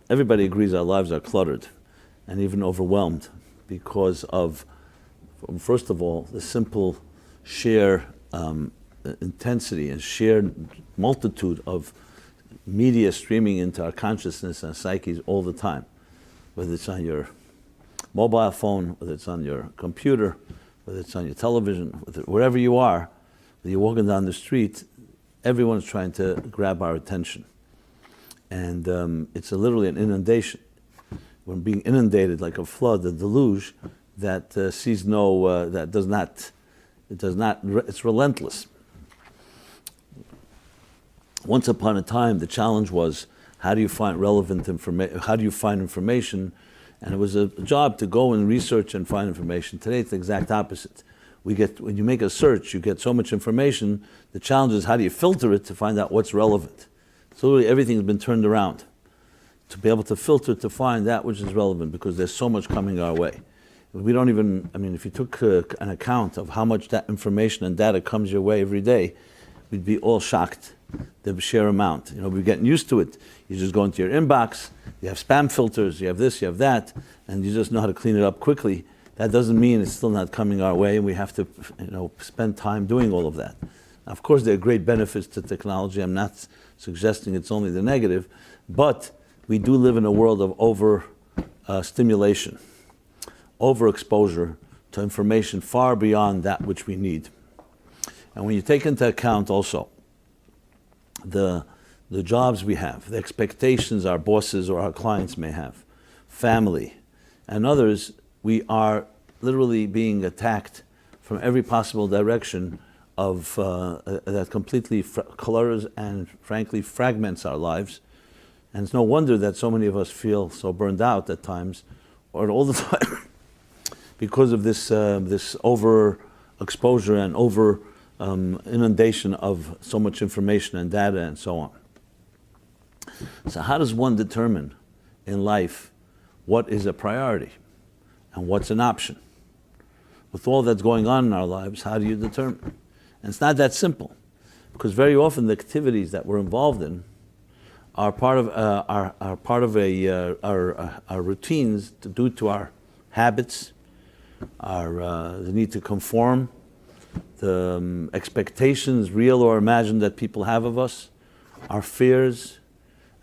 everybody agrees our lives are cluttered and even overwhelmed because of, first of all, the simple sheer intensity and sheer multitude of media streaming into our consciousness and psyches all the time, whether it's on your mobile phone, whether it's on your computer, whether it's on your television, wherever you are, whether you're walking down the street, everyone's trying to grab our attention. And it's literally an inundation. We're being inundated like a flood, a deluge that sees no, that does not, it's relentless. Once upon a time, the challenge was, how do you find relevant information? How do you find information? And it was a job to go and research and find information. Today, it's the exact opposite. When you make a search, you get so much information. The challenge is, how do you filter it to find out what's relevant? So really, everything's been turned around to be able to filter, to find that which is relevant, because there's so much coming our way. We don't even, I mean, if you took an account of how much that information and data comes your way every day, we'd be all shocked, the sheer amount. You know, we're getting used to it. You just go into your inbox, you have spam filters, you have this, you have that, and you just know how to clean it up quickly. That doesn't mean it's still not coming our way, and we have to, spend time doing all of that. Now, of course, there are great benefits to technology. I'm not suggesting it's only the negative, but we do live in a world of over-stimulation, overexposure to information far beyond that which we need. And when you take into account also the jobs we have, the expectations our bosses or our clients may have, family, and others, we are literally being attacked from every possible direction of that completely colors and frankly fragments our lives. And it's no wonder that so many of us feel so burned out at times, or all the time, because of this overexposure and over inundation of so much information and data and so on. So how does one determine in life what is a priority and what's an option? With all that's going on in our lives, how do you determine? And it's not that simple, because very often the activities that we're involved in are part of our routines due to our habits, the need to conform, the expectations, real or imagined, that people have of us, our fears,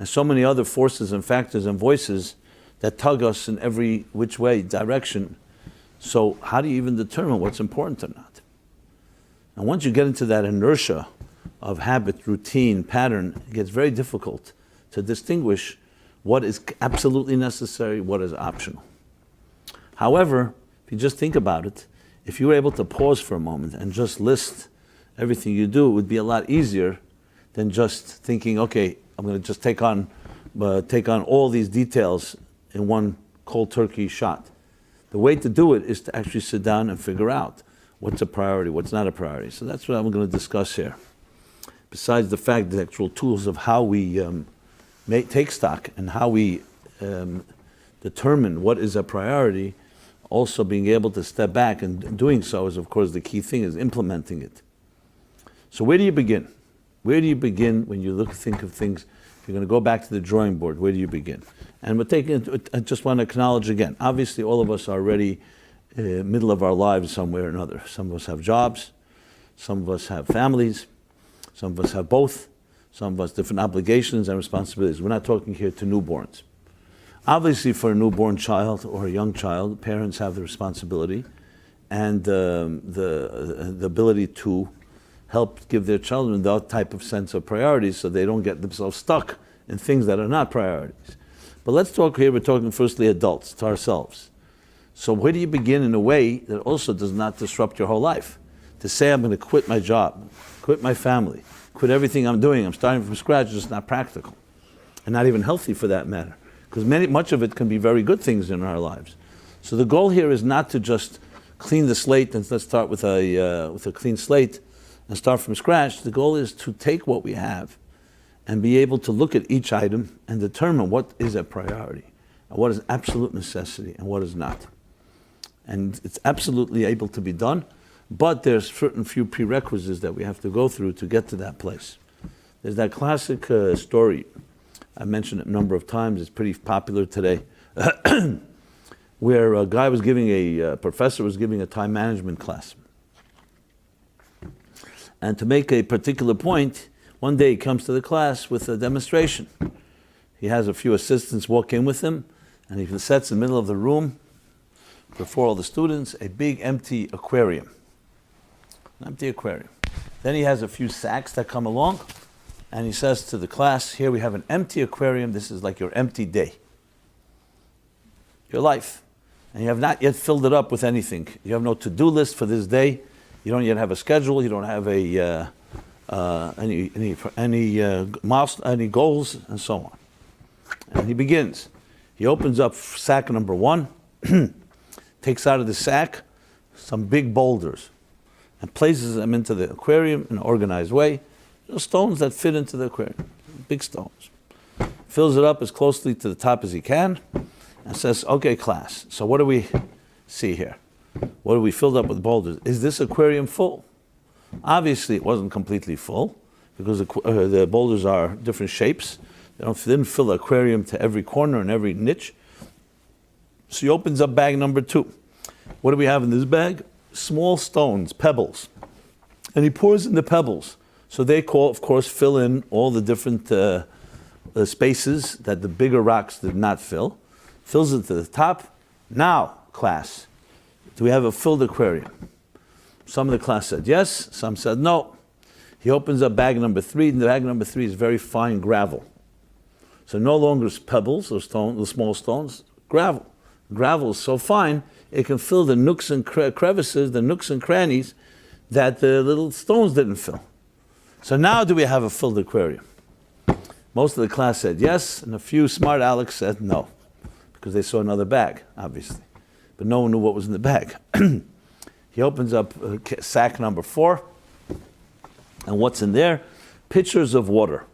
and so many other forces and factors and voices that tug us in every which way, direction. So how do you even determine what's important or not? And once you get into that inertia of habit, routine, pattern, it gets very difficult to distinguish what is absolutely necessary, what is optional. However, if you just think about it, if you were able to pause for a moment and just list everything you do, it would be a lot easier than just thinking, okay, I'm going to just take on all these details in one cold turkey shot. The way to do it is to actually sit down and figure out what's a priority, what's not a priority. So that's what I'm going to discuss here. Besides the fact, the actual tools of how we take stock and how we determine what is a priority, also being able to step back, and doing so is, of course, the key thing, is implementing it. So where do you begin? Where do you begin when you think of things? If you're going to go back to the drawing board, where do you begin? And I just want to acknowledge again, obviously all of us are already middle of our lives somewhere or another. Some of us have jobs, some of us have families, some of us have both, some of us different obligations and responsibilities. We're not talking here to newborns. Obviously, for a newborn child or a young child, parents have the responsibility and the ability to help give their children that type of sense of priorities so they don't get themselves stuck in things that are not priorities. But let's talk here, we're talking firstly adults, to ourselves. So where do you begin in a way that also does not disrupt your whole life? To say I'm going to quit my job, quit my family, quit everything I'm doing, I'm starting from scratch, is just not practical. And not even healthy for that matter. Because much of it can be very good things in our lives. So the goal here is not to just clean the slate and let's start with a clean slate and start from scratch. The goal is to take what we have and be able to look at each item and determine what is a priority and what is absolute necessity and what is not. And it's absolutely able to be done, but there's certain few prerequisites that we have to go through to get to that place. There's that classic story I mentioned it a number of times, it's pretty popular today, where a professor was giving a time management class. And to make a particular point, one day he comes to the class with a demonstration. He has a few assistants walk in with him, and he sets in the middle of the room, before all the students, a big empty aquarium. An empty aquarium. Then he has a few sacks that come along, and he says to the class, here we have an empty aquarium, this is like your empty day. Your life. And you have not yet filled it up with anything. You have no to-do list for this day. You don't yet have a schedule. You don't have any goals, and so on. And he begins. He opens up sack number 1, takes out of the sack some big boulders, and places them into the aquarium in an organized way. Stones that fit into the aquarium, big stones. Fills it up as closely to the top as he can, and says, okay, class, so what do we see here? What do we filled up with boulders? Is this aquarium full? Obviously, it wasn't completely full, because the boulders are different shapes. They didn't fill the aquarium to every corner and every niche. So he opens up bag number 2. What do we have in this bag? Small stones, pebbles. And he pours in the pebbles. So they, of course, fill in all the different spaces that the bigger rocks did not fill. Fills it to the top. Now, class, do we have a filled aquarium? Some of the class said yes, some said no. He opens up bag number 3, and the bag number 3 is very fine gravel. So no longer pebbles or stones, the small stones, gravel. Gravel is so fine, it can fill the nooks and crevices, the nooks and crannies that the little stones didn't fill. So now do we have a filled aquarium? Most of the class said yes, and a few smart Alecs said no, because they saw another bag, obviously. But no one knew what was in the bag. He opens up sack number 4, and what's in there? Pitchers of water.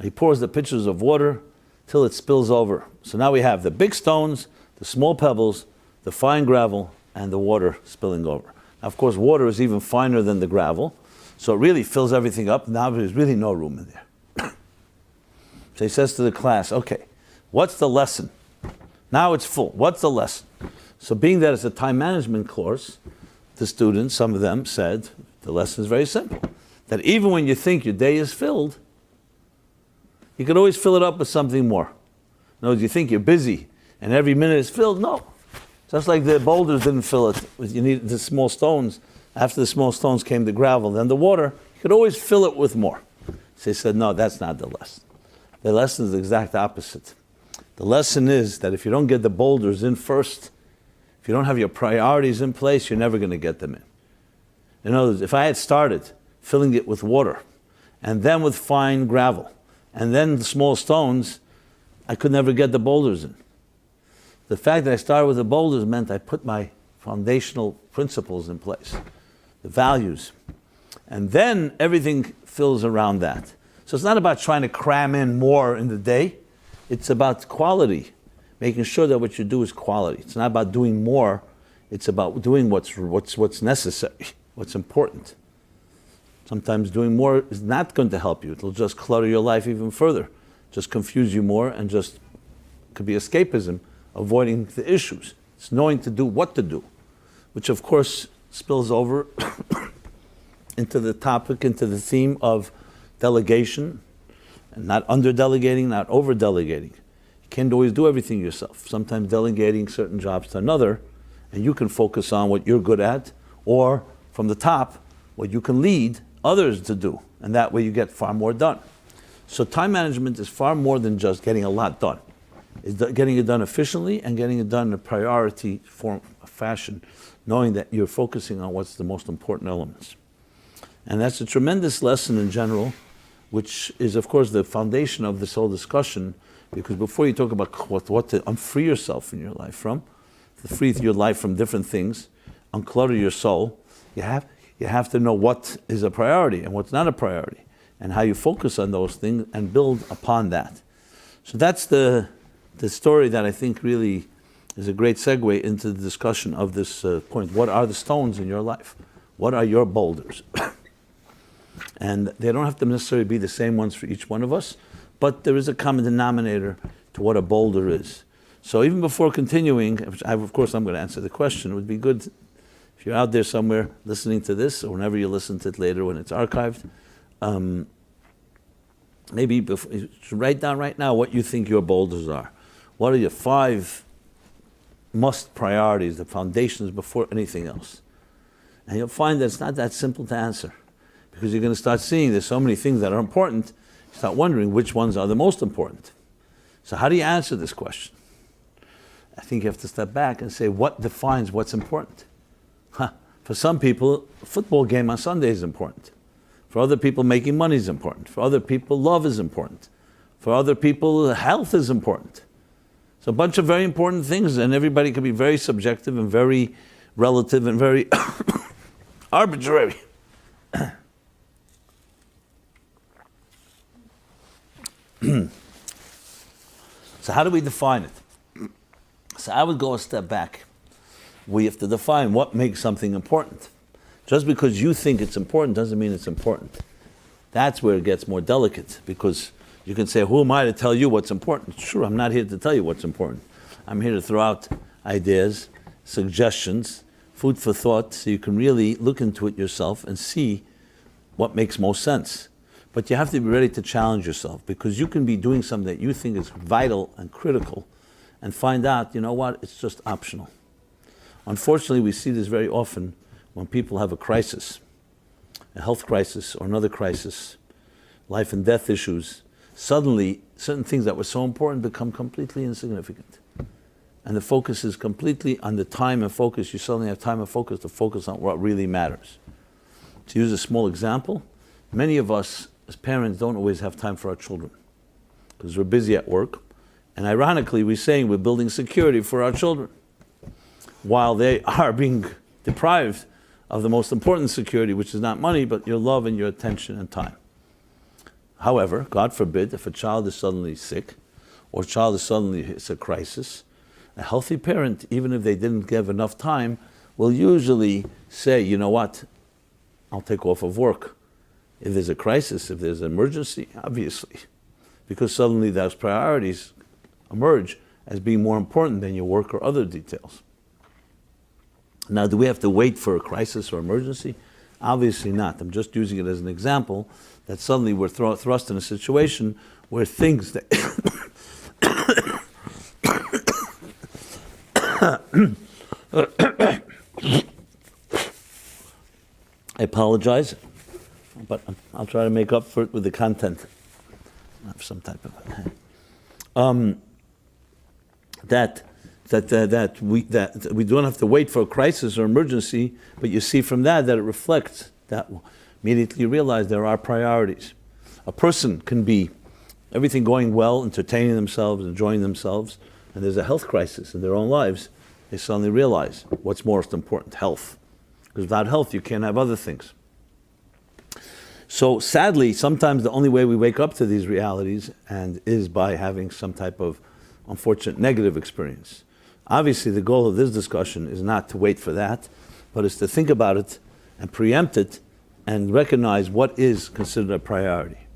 He pours the pitchers of water till it spills over. So now we have the big stones, the small pebbles, the fine gravel, and the water spilling over. Now, of course, water is even finer than the gravel, so it really fills everything up. Now there's really no room in there. So he says to the class, okay, what's the lesson? Now it's full. What's the lesson? So being that it's a time management course, the students, some of them said, the lesson is very simple. That even when you think your day is filled, you could always fill it up with something more. In other words, you think you're busy and every minute is filled. No. Just like the boulders didn't fill it. You need the small stones. After the small stones came the gravel, then the water. You could always fill it with more. So he said, no, that's not the lesson. The lesson is the exact opposite. The lesson is that if you don't get the boulders in first, if you don't have your priorities in place, you're never going to get them in. In other words, if I had started filling it with water, and then with fine gravel, and then the small stones, I could never get the boulders in. The fact that I started with the boulders meant I put my foundational principles in place, the values. And then everything fills around that. So it's not about trying to cram in more in the day. It's about quality, making sure that what you do is quality. It's not about doing more. It's about doing what's necessary, what's important. Sometimes doing more is not going to help you. It'll just clutter your life even further, just confuse you more, and just could be escapism, avoiding the issues. It's knowing to do what to do, which of course spills over into the topic, into the theme of delegation, and not under-delegating, not over-delegating. You can't always do everything yourself. Sometimes delegating certain jobs to another, and you can focus on what you're good at, or from the top, what you can lead others to do, and that way you get far more done. So time management is far more than just getting a lot done. It's getting it done efficiently and getting it done in a priority form, fashion, knowing that you're focusing on what's the most important elements. And that's a tremendous lesson in general, which is of course the foundation of this whole discussion, because before you talk about what to unfree yourself in your life from, to free your life from different things, unclutter your soul, you have to know what is a priority and what's not a priority, and how you focus on those things and build upon that. So that's the story that I think really is a great segue into the discussion of this point. What are the stones in your life? What are your boulders? And they don't have to necessarily be the same ones for each one of us, but there is a common denominator to what a boulder is. So even before continuing, of course I'm going to answer the question, it would be good if you're out there somewhere listening to this, or whenever you listen to it later when it's archived, maybe you should write down right now what you think your boulders are. What are your 5 must priorities, the foundations before anything else? And you'll find that it's not that simple to answer, because you're going to start seeing there's so many things that are important, you start wondering which ones are the most important. So how do you answer this question? I think you have to step back and say, what defines what's important? For some people, a football game on Sunday is important. For other people, making money is important. For other people, love is important. For other people, health is important. So a bunch of very important things, and everybody can be very subjective and very relative and very arbitrary. So how do we define it? So I would go a step back. We have to define what makes something important. Just because you think it's important doesn't mean it's important. That's where it gets more delicate, because you can say, who am I to tell you what's important? Sure, I'm not here to tell you what's important. I'm here to throw out ideas, suggestions, food for thought, so you can really look into it yourself and see what makes most sense. But you have to be ready to challenge yourself, because you can be doing something that you think is vital and critical and find out, you know what, it's just optional. Unfortunately, we see this very often when people have a crisis, a health crisis or another crisis, life and death issues. Suddenly, certain things that were so important become completely insignificant. And the focus is completely on the time and focus. You suddenly have time and focus to focus on what really matters. To use a small example, many of us as parents don't always have time for our children because we're busy at work. And ironically, we're saying we're building security for our children while they are being deprived of the most important security, which is not money, but your love and your attention and time. However, God forbid, if a child is suddenly sick or a child is suddenly hits a crisis, a healthy parent, even if they didn't give enough time, will usually say, you know what, I'll take off of work. If there's a crisis, if there's an emergency, obviously, because suddenly those priorities emerge as being more important than your work or other details. Now, do we have to wait for a crisis or emergency? Obviously not. I'm just using it as an example that suddenly we're thrust in a situation where things that I apologize, but I'll try to make up for it with the content of some type of that we don't have to wait for a crisis or emergency, but you see from that it reflects that immediately you realize there are priorities. A person can be everything going well, entertaining themselves, enjoying themselves, and there's a health crisis in their own lives. They suddenly realize what's most important, health. Because without health, you can't have other things. So sadly, sometimes the only way we wake up to these realities is by having some type of unfortunate negative experience. Obviously, the goal of this discussion is not to wait for that, but is to think about it and preempt it and recognize what is considered a priority.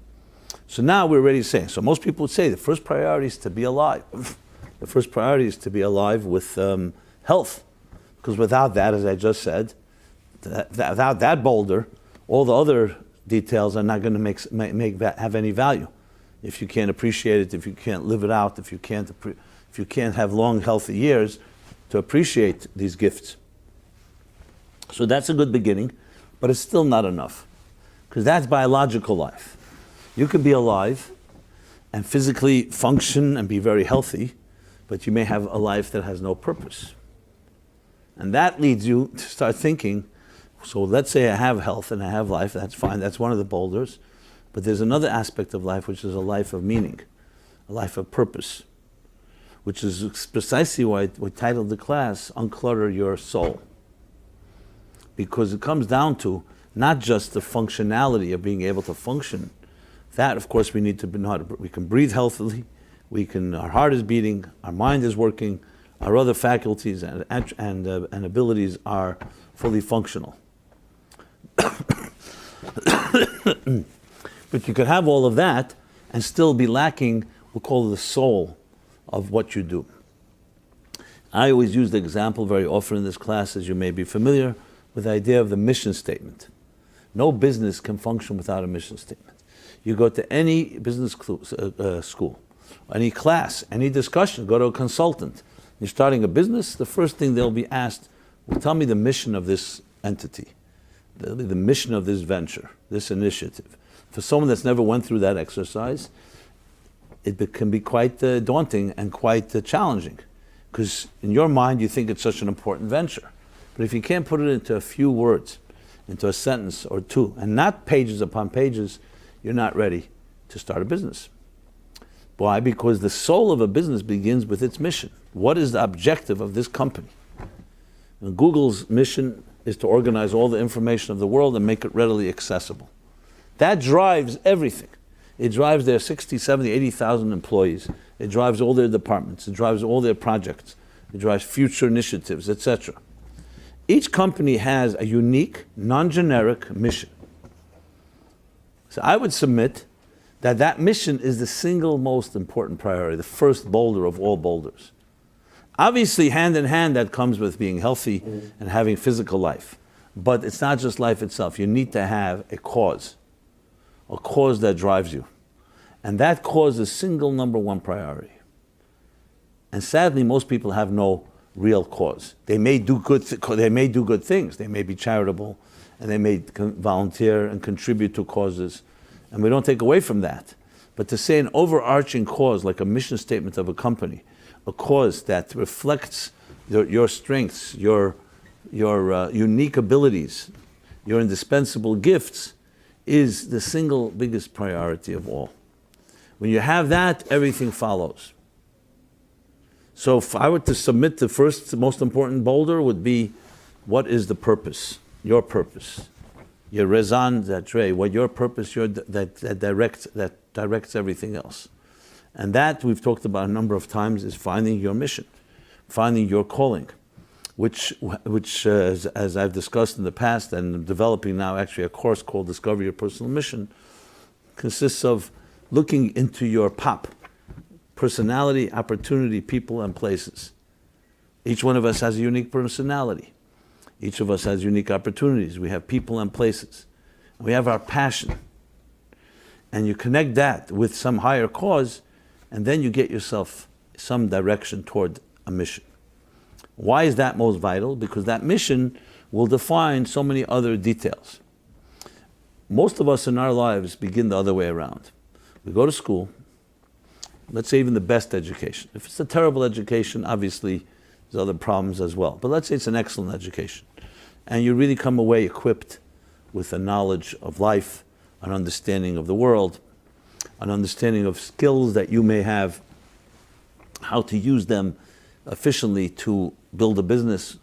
So now we're ready to say, so most people would say the first priority is to be alive. The first priority is to be alive with health. Because without that, as I just said, without that boulder, all the other details are not going to have any value. If you can't appreciate it, if you can't live it out, if you can't have long, healthy years to appreciate these gifts. So that's a good beginning, but it's still not enough. Because that's biological life. You can be alive and physically function and be very healthy, but you may have a life that has no purpose. And that leads you to start thinking, so let's say I have health and I have life, that's fine, that's one of the boulders, but there's another aspect of life which is a life of meaning, a life of purpose, which is precisely why we titled the class, Unclutter Your Soul. Because it comes down to not just the functionality of being able to function. That, of course, we need to know how to, we can breathe healthily, our heart is beating, our mind is working, our other faculties and abilities are fully functional. But you could have all of that and still be lacking, we'll call it the soul of what you do. I always use the example very often in this class, as you may be familiar, with the idea of the mission statement. No business can function without a mission statement. You go to any business school, any class, any discussion, go to a consultant. You're starting a business, the first thing they'll be asked, well, tell me the mission of this entity, the mission of this venture, this initiative. For someone that's never went through that exercise, it can be quite daunting and quite challenging, because in your mind you think it's such an important venture. But if you can't put it into a few words, into a sentence or two, and not pages upon pages, you're not ready to start a business. Why? Because the soul of a business begins with its mission. What is the objective of this company? And Google's mission is to organize all the information of the world and make it readily accessible. That drives everything. It drives their 60, 70, 80,000 employees. It drives all their departments. It drives all their projects. It drives future initiatives, etc. Each company has a unique, non-generic mission. So I would submit that that mission is the single most important priority, the first boulder of all boulders. Obviously, hand in hand, that comes with being healthy and having physical life. But it's not just life itself. You need to have a cause that drives you. And that cause is single number one priority. And sadly, most people have no real cause. They may do good things. They may be charitable, and they may volunteer and contribute to causes. And we don't take away from that. But to say an overarching cause, like a mission statement of a company, a cause that reflects your strengths, your unique abilities, your indispensable gifts, is the single biggest priority of all. When you have that, everything follows. So if I were to submit the first most important boulder, would be, what is the purpose? Your purpose. Your raison d'être, what your purpose, that directs everything else. And that, we've talked about a number of times, is finding your mission, finding your calling, which as I've discussed in the past, and developing now actually a course called Discover Your Personal Mission, consists of looking into your POP, personality, opportunity, people, and places. Each one of us has a unique personality. Each of us has unique opportunities. We have people and places. We have our passion. And you connect that with some higher cause, and then you get yourself some direction toward a mission. Why is that most vital? Because that mission will define so many other details. Most of us in our lives begin the other way around. We go to school, let's say even the best education. If it's a terrible education, obviously there's other problems as well. But let's say it's an excellent education. And you really come away equipped with a knowledge of life, an understanding of the world, an understanding of skills that you may have, how to use them efficiently to build a business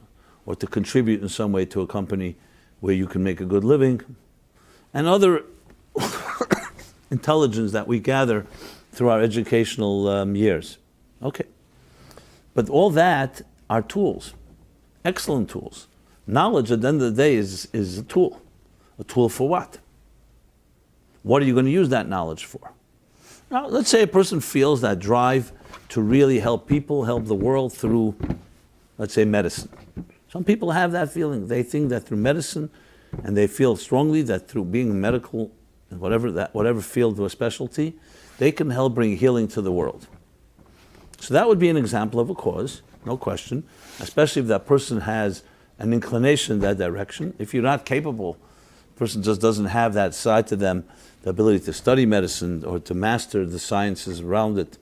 or to contribute in some way to a company where you can make a good living, and other intelligence that we gather through our educational years. Okay. But all that are tools, excellent tools. Knowledge at the end of the day is a tool. A tool for what? What are you going to use that knowledge for? Now, let's say a person feels that drive to really help people, help the world through, let's say, medicine. Some people have that feeling. They think that through medicine, and they feel strongly that through being medical, whatever field or specialty, they can help bring healing to the world. So that would be an example of a cause, no question, especially if that person has an inclination in that direction. If you're not capable, the person just doesn't have that side to them, the ability to study medicine or to master the sciences around it,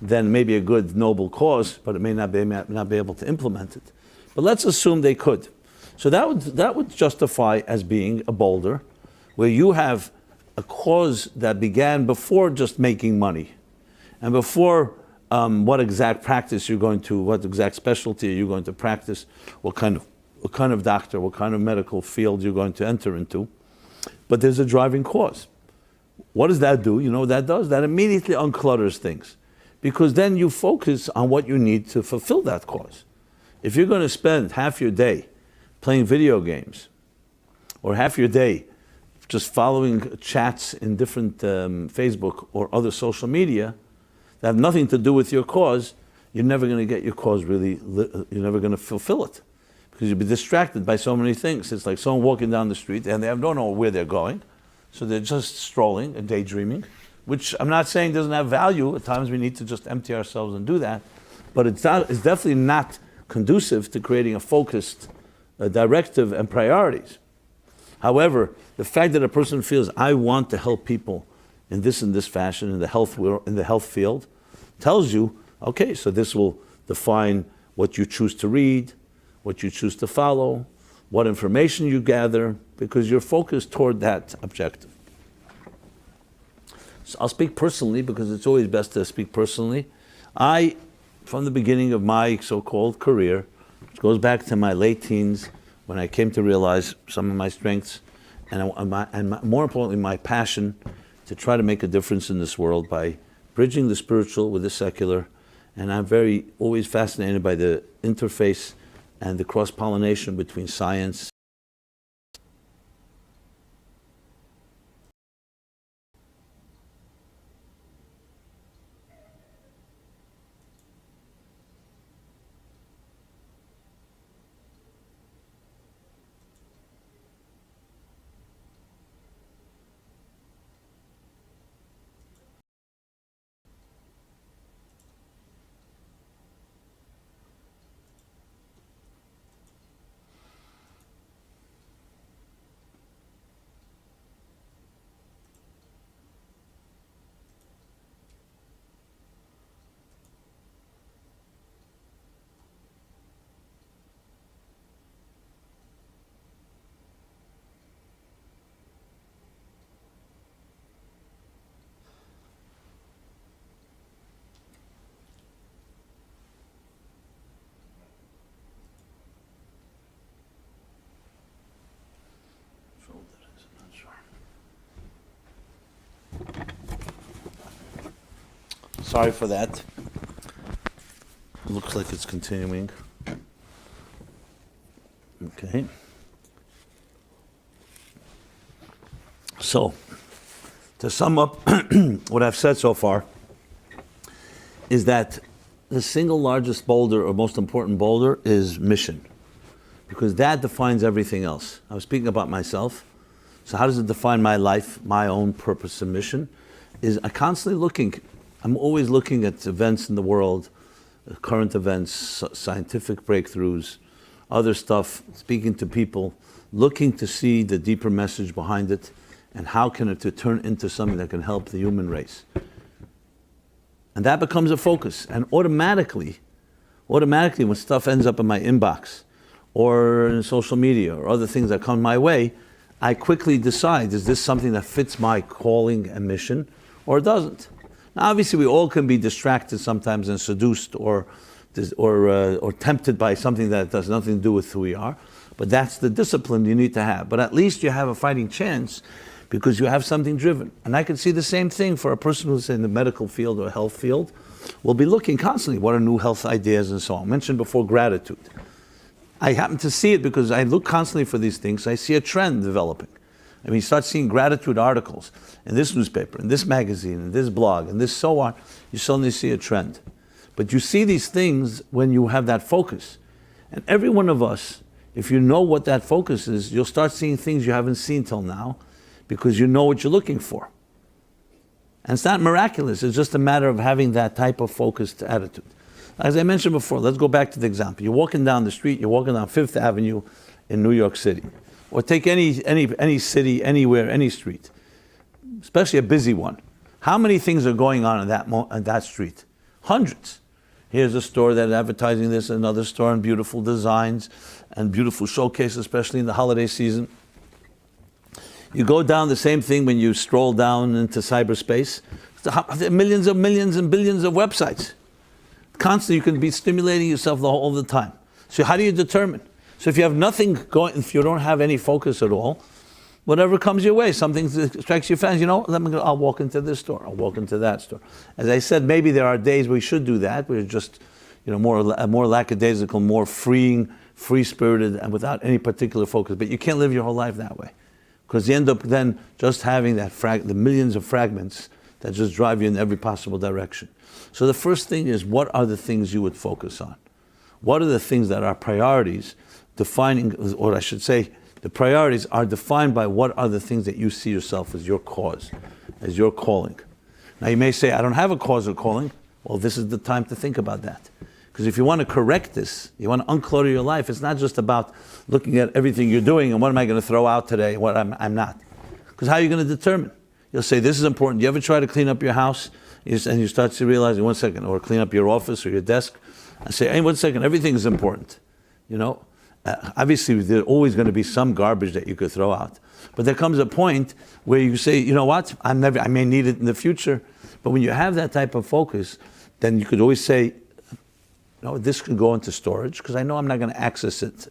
then maybe a good noble cause, but it may not be able to implement it. But let's assume they could. So that would justify as being a boulder, where you have a cause that began before just making money, and before what exact practice you're going to, what exact specialty are you going to practice, what kind of doctor, what kind of medical field you're going to enter into. But there's a driving cause. What does that do? You know what that does? That immediately unclutters things, because then you focus on what you need to fulfill that cause. If you're going to spend half your day playing video games, or half your day just following chats in different Facebook or other social media that have nothing to do with your cause, you're never going to get your cause really, you're never going to fulfill it. Because you'll be distracted by so many things. It's like someone walking down the street and they don't know where they're going. So they're just strolling and daydreaming, which I'm not saying doesn't have value. At times we need to just empty ourselves and do that. But it's definitely not conducive to creating a focused directive and priorities. However, the fact that a person feels, I want to help people in this and this fashion, in the health field, tells you, okay, so this will define what you choose to read, what you choose to follow, what information you gather, because you're focused toward that objective. So I'll speak personally, because it's always best to speak personally. I, from the beginning of my so-called career, which goes back to my late teens, when I came to realize some of my strengths, and more importantly, my passion to try to make a difference in this world by bridging the spiritual with the secular. And I'm always fascinated by the interface and the cross-pollination between science. Sorry for that. Looks like it's continuing. Okay. So, to sum up what I've said so far, is that the single largest boulder or most important boulder is mission. Because that defines everything else. I was speaking about myself. So how does it define my life, my own purpose and mission? Is I'm constantly looking. I'm always looking at events in the world, current events, scientific breakthroughs, other stuff, speaking to people, looking to see the deeper message behind it, and how can it turn into something that can help the human race. And that becomes a focus. And automatically when stuff ends up in my inbox, or in social media, or other things that come my way, I quickly decide, is this something that fits my calling and mission, or it doesn't? Now, obviously, we all can be distracted sometimes and seduced or tempted by something that has nothing to do with who we are. But that's the discipline you need to have. But at least you have a fighting chance because you have something driven. And I can see the same thing for a person who's in the medical field or health field. We'll be looking constantly, what are new health ideas and so on. I mentioned before gratitude. I happen to see it because I look constantly for these things. I see a trend developing. I mean, you start seeing gratitude articles in this newspaper, in this magazine, in this blog, and this so on, you suddenly see a trend. But you see these things when you have that focus. And every one of us, if you know what that focus is, you'll start seeing things you haven't seen till now because you know what you're looking for. And it's not miraculous, it's just a matter of having that type of focused attitude. As I mentioned before, let's go back to the example. You're walking down the street, you're walking down Fifth Avenue in New York City. Or take any city, anywhere, any street, especially a busy one. How many things are going on in that street? Hundreds. Here's a store that's advertising this, another store, and beautiful designs and beautiful showcases, especially in the holiday season. You go down the same thing when you stroll down into cyberspace. There are millions and billions of websites. Constantly, you can be stimulating yourself all the time. So how do you determine? So if you have nothing going, if you don't have any focus at all, whatever comes your way, something strikes your fancy, I'll walk into this store, I'll walk into that store. As I said, maybe there are days we should do that. We're just, more lackadaisical, more free-spirited, and without any particular focus. But you can't live your whole life that way. because you end up then just having the millions of fragments that just drive you in every possible direction. So the first thing is, what are the things you would focus on? What are the things that are priorities, defining, or I should say, the priorities are defined by what are the things that you see yourself as your cause, as your calling. Now you may say, I don't have a cause or calling. Well, this is the time to think about that. Because if you want to correct this, you want to unclutter your life, it's not just about looking at everything you're doing and what am I going to throw out today, what I'm not. Because how are you going to determine? You'll say, this is important. You ever try to clean up your house? And you start to realize, one second, or clean up your office or your desk, and say, hey, 1 second, everything is important. You know, obviously there's always going to be some garbage that you could throw out. But there comes a point where you say, you know what, I may need it in the future. But when you have that type of focus, then you could always say, no, this could go into storage because I know I'm not going to access it.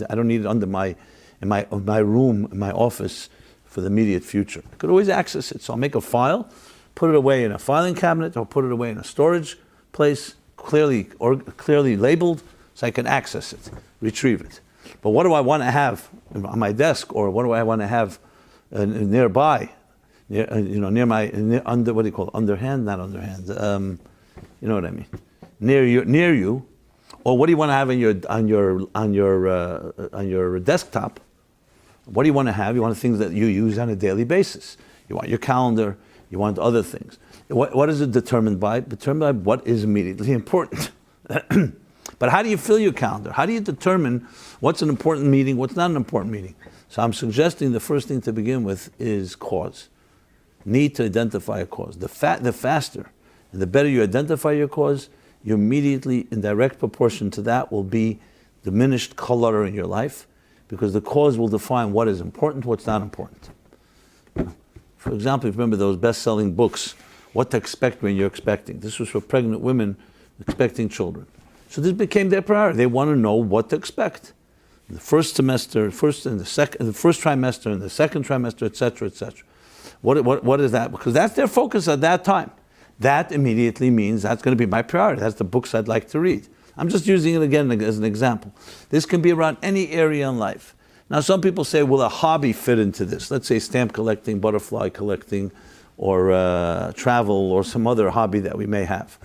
I don't need it in my room, in my office for the immediate future. I could always access it. So I'll make a file, put it away in a filing cabinet, or put it away in a storage place, clearly labeled, so I can access it, retrieve it. But what do I want to have on my desk, or what do I want to have nearby? Underhand, not underhand. You know what I mean? Near you, or what do you want to have on your desktop? What do you want to have? You want things that you use on a daily basis. You want your calendar. You want other things. What is it determined by? Determined by what is immediately important. But how do you fill your calendar? How do you determine what's an important meeting, what's not an important meeting? So I'm suggesting the first thing to begin with is cause. Need to identify a cause. The faster and the better you identify your cause, you immediately, in direct proportion to that, will be diminished clutter in your life, because the cause will define what is important, what's not important. For example, if you remember those best-selling books, What to Expect When You're Expecting. This was for pregnant women expecting children. So this became their priority. They want to know what to expect. The first trimester, the first trimester, and the second trimester, etc., etc. What is that? Because that's their focus at that time. That immediately means that's going to be my priority. That's the books I'd like to read. I'm just using it again as an example. This can be around any area in life. Now, some people say, will a hobby fit into this? Let's say stamp collecting, butterfly collecting, or travel, or some other hobby that we may have.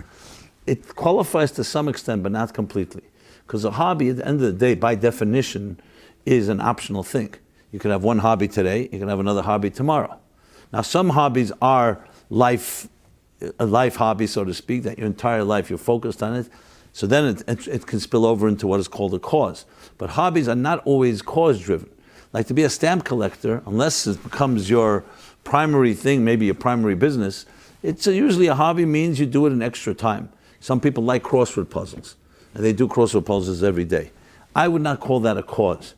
It qualifies to some extent, but not completely. Because a hobby, at the end of the day, by definition, is an optional thing. You can have one hobby today, you can have another hobby tomorrow. Now, some hobbies are a life hobby, so to speak, that your entire life you're focused on it. So then it can spill over into what is called a cause. But hobbies are not always cause-driven. Like to be a stamp collector, unless it becomes your primary thing, maybe your primary business, it's usually a hobby means you do it in extra time. Some people like crossword puzzles, and they do crossword puzzles every day. I would not call that a cause.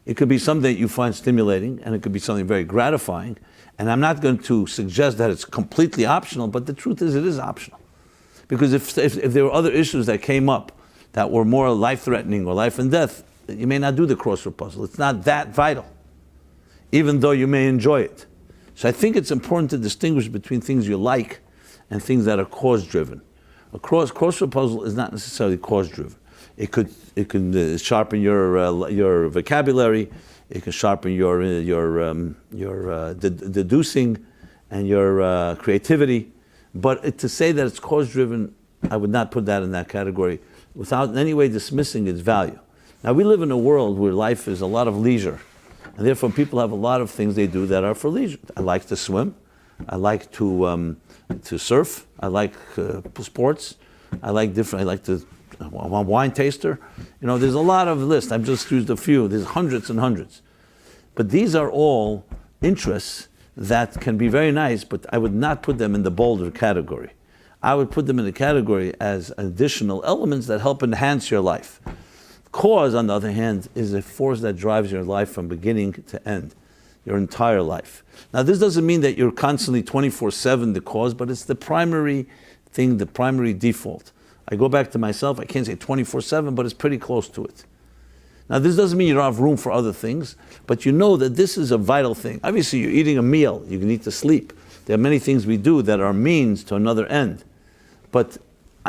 It could be something that you find stimulating, and it could be something very gratifying. And I'm not going to suggest that it's completely optional, but the truth is it is optional. Because if there were other issues that came up that were more life-threatening or life and death, you may not do the crossword puzzle. It's not that vital, even though you may enjoy it. So I think it's important to distinguish between things you like and things that are cause-driven. A crossword puzzle is not necessarily cause-driven. It can sharpen your vocabulary. It can sharpen your deducing and your creativity. But to say that it's cause-driven, I would not put that in that category without in any way dismissing its value. Now, we live in a world where life is a lot of leisure, and therefore people have a lot of things they do that are for leisure. I like to swim. I like to surf. I like sports. I'm a wine taster. You know, there's a lot of lists. I've just used a few. There's hundreds and hundreds. But these are all interests that can be very nice, but I would not put them in the bolder category. I would put them in the category as additional elements that help enhance your life. Cause, on the other hand, is a force that drives your life from beginning to end, your entire life. Now, this doesn't mean that you're constantly 24/7 the cause, but it's the primary thing, the primary default. I go back to myself, I can't say 24/7, but it's pretty close to it. Now, this doesn't mean you don't have room for other things, but you know that this is a vital thing. Obviously, you're eating a meal, you need to sleep. There are many things we do that are means to another end. But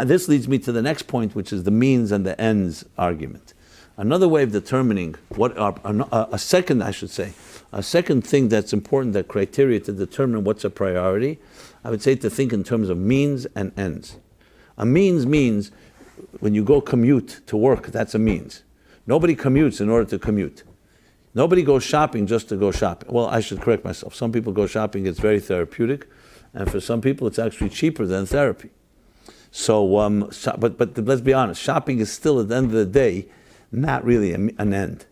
this leads me to the next point, which is the means and the ends argument. Another way of determining what are, a second thing that's important, that criteria to determine what's a priority, I would say to think in terms of means and ends. A means means when you go commute to work, that's a means. Nobody commutes in order to commute. Nobody goes shopping just to go shopping. Well, I should correct myself. Some people go shopping, it's very therapeutic, and for some people it's actually cheaper than therapy. So, but let's be honest, shopping is still at the end of the day not really an end.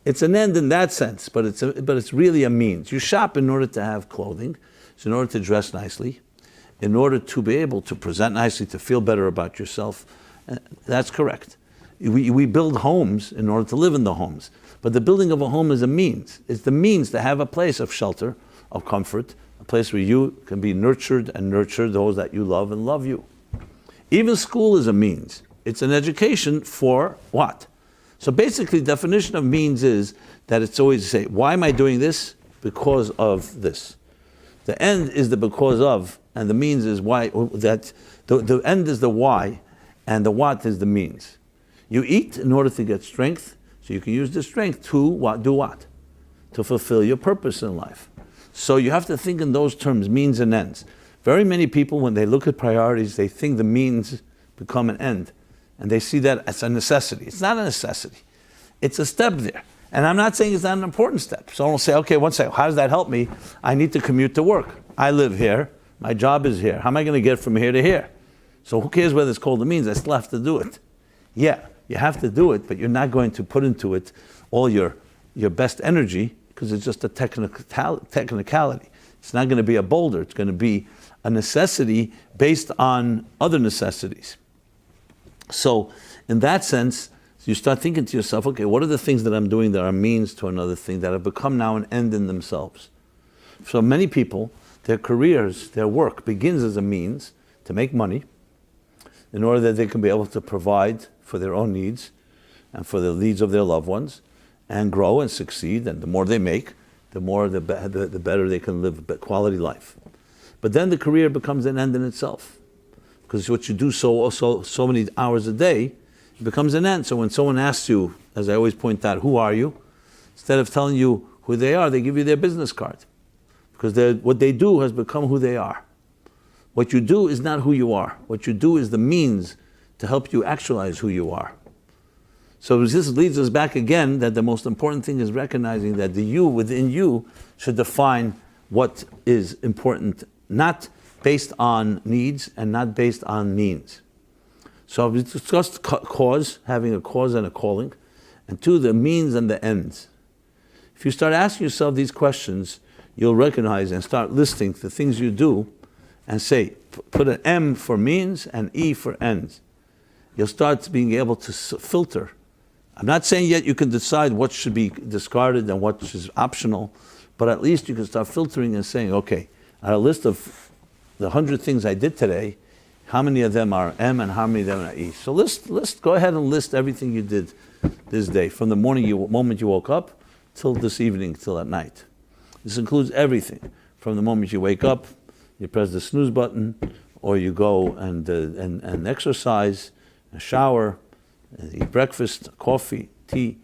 It's an end in that sense, but it's really a means. You shop in order to have clothing, it's in order to dress nicely, in order to be able to present nicely, to feel better about yourself. That's correct. We build homes in order to live in the homes, but the building of a home is a means. It's the means to have a place of shelter, of comfort, a place where you can be nurtured and nurture those that you love and love you. Even school is a means. It's an education for what? So basically, the definition of means is that it's always to say, why am I doing this? Because of this. The end is the because of, and the means is why. That the end is the why, and the what is the means. You eat in order to get strength, so you can use the strength to what? Do what? To fulfill your purpose in life. So you have to think in those terms, means and ends. Very many people, when they look at priorities, they think the means become an end. And they see that as a necessity. It's not a necessity. It's a step there. And I'm not saying it's not an important step. Someone will say, okay, one second, how does that help me? I need to commute to work. I live here. My job is here. How am I going to get from here to here? So who cares whether it's called a means? I still have to do it. Yeah, you have to do it, but you're not going to put into it all your best energy because it's just a technicality. It's not going to be a boulder. It's going to be a necessity based on other necessities. So in that sense, you start thinking to yourself, okay, what are the things that I'm doing that are means to another thing that have become now an end in themselves? So many people, their careers, their work begins as a means to make money in order that they can be able to provide for their own needs and for the needs of their loved ones and grow and succeed. And the more they make, the better they can live a quality life. But then the career becomes an end in itself. Because what you do so many hours a day, it becomes an end. So when someone asks you, as I always point out, who are you? Instead of telling you who they are, they give you their business card. Because what they do has become who they are. What you do is not who you are. What you do is the means to help you actualize who you are. So this leads us back again that the most important thing is recognizing that the you within you should define what is important, not based on needs and not based on means. So we discussed cause, having a cause and a calling, and two, the means and the ends. If you start asking yourself these questions, you'll recognize and start listing the things you do and say, put an M for means and E for ends. You'll start being able to filter. I'm not saying yet you can decide what should be discarded and what is optional, but at least you can start filtering and saying, okay, a list of the 100 things I did today, how many of them are M and how many of them are E? So go ahead and list everything you did this day, from the moment you woke up till this evening, till at night. This includes everything, from the moment you wake up, you press the snooze button, or you go and exercise, shower, eat breakfast, coffee, tea,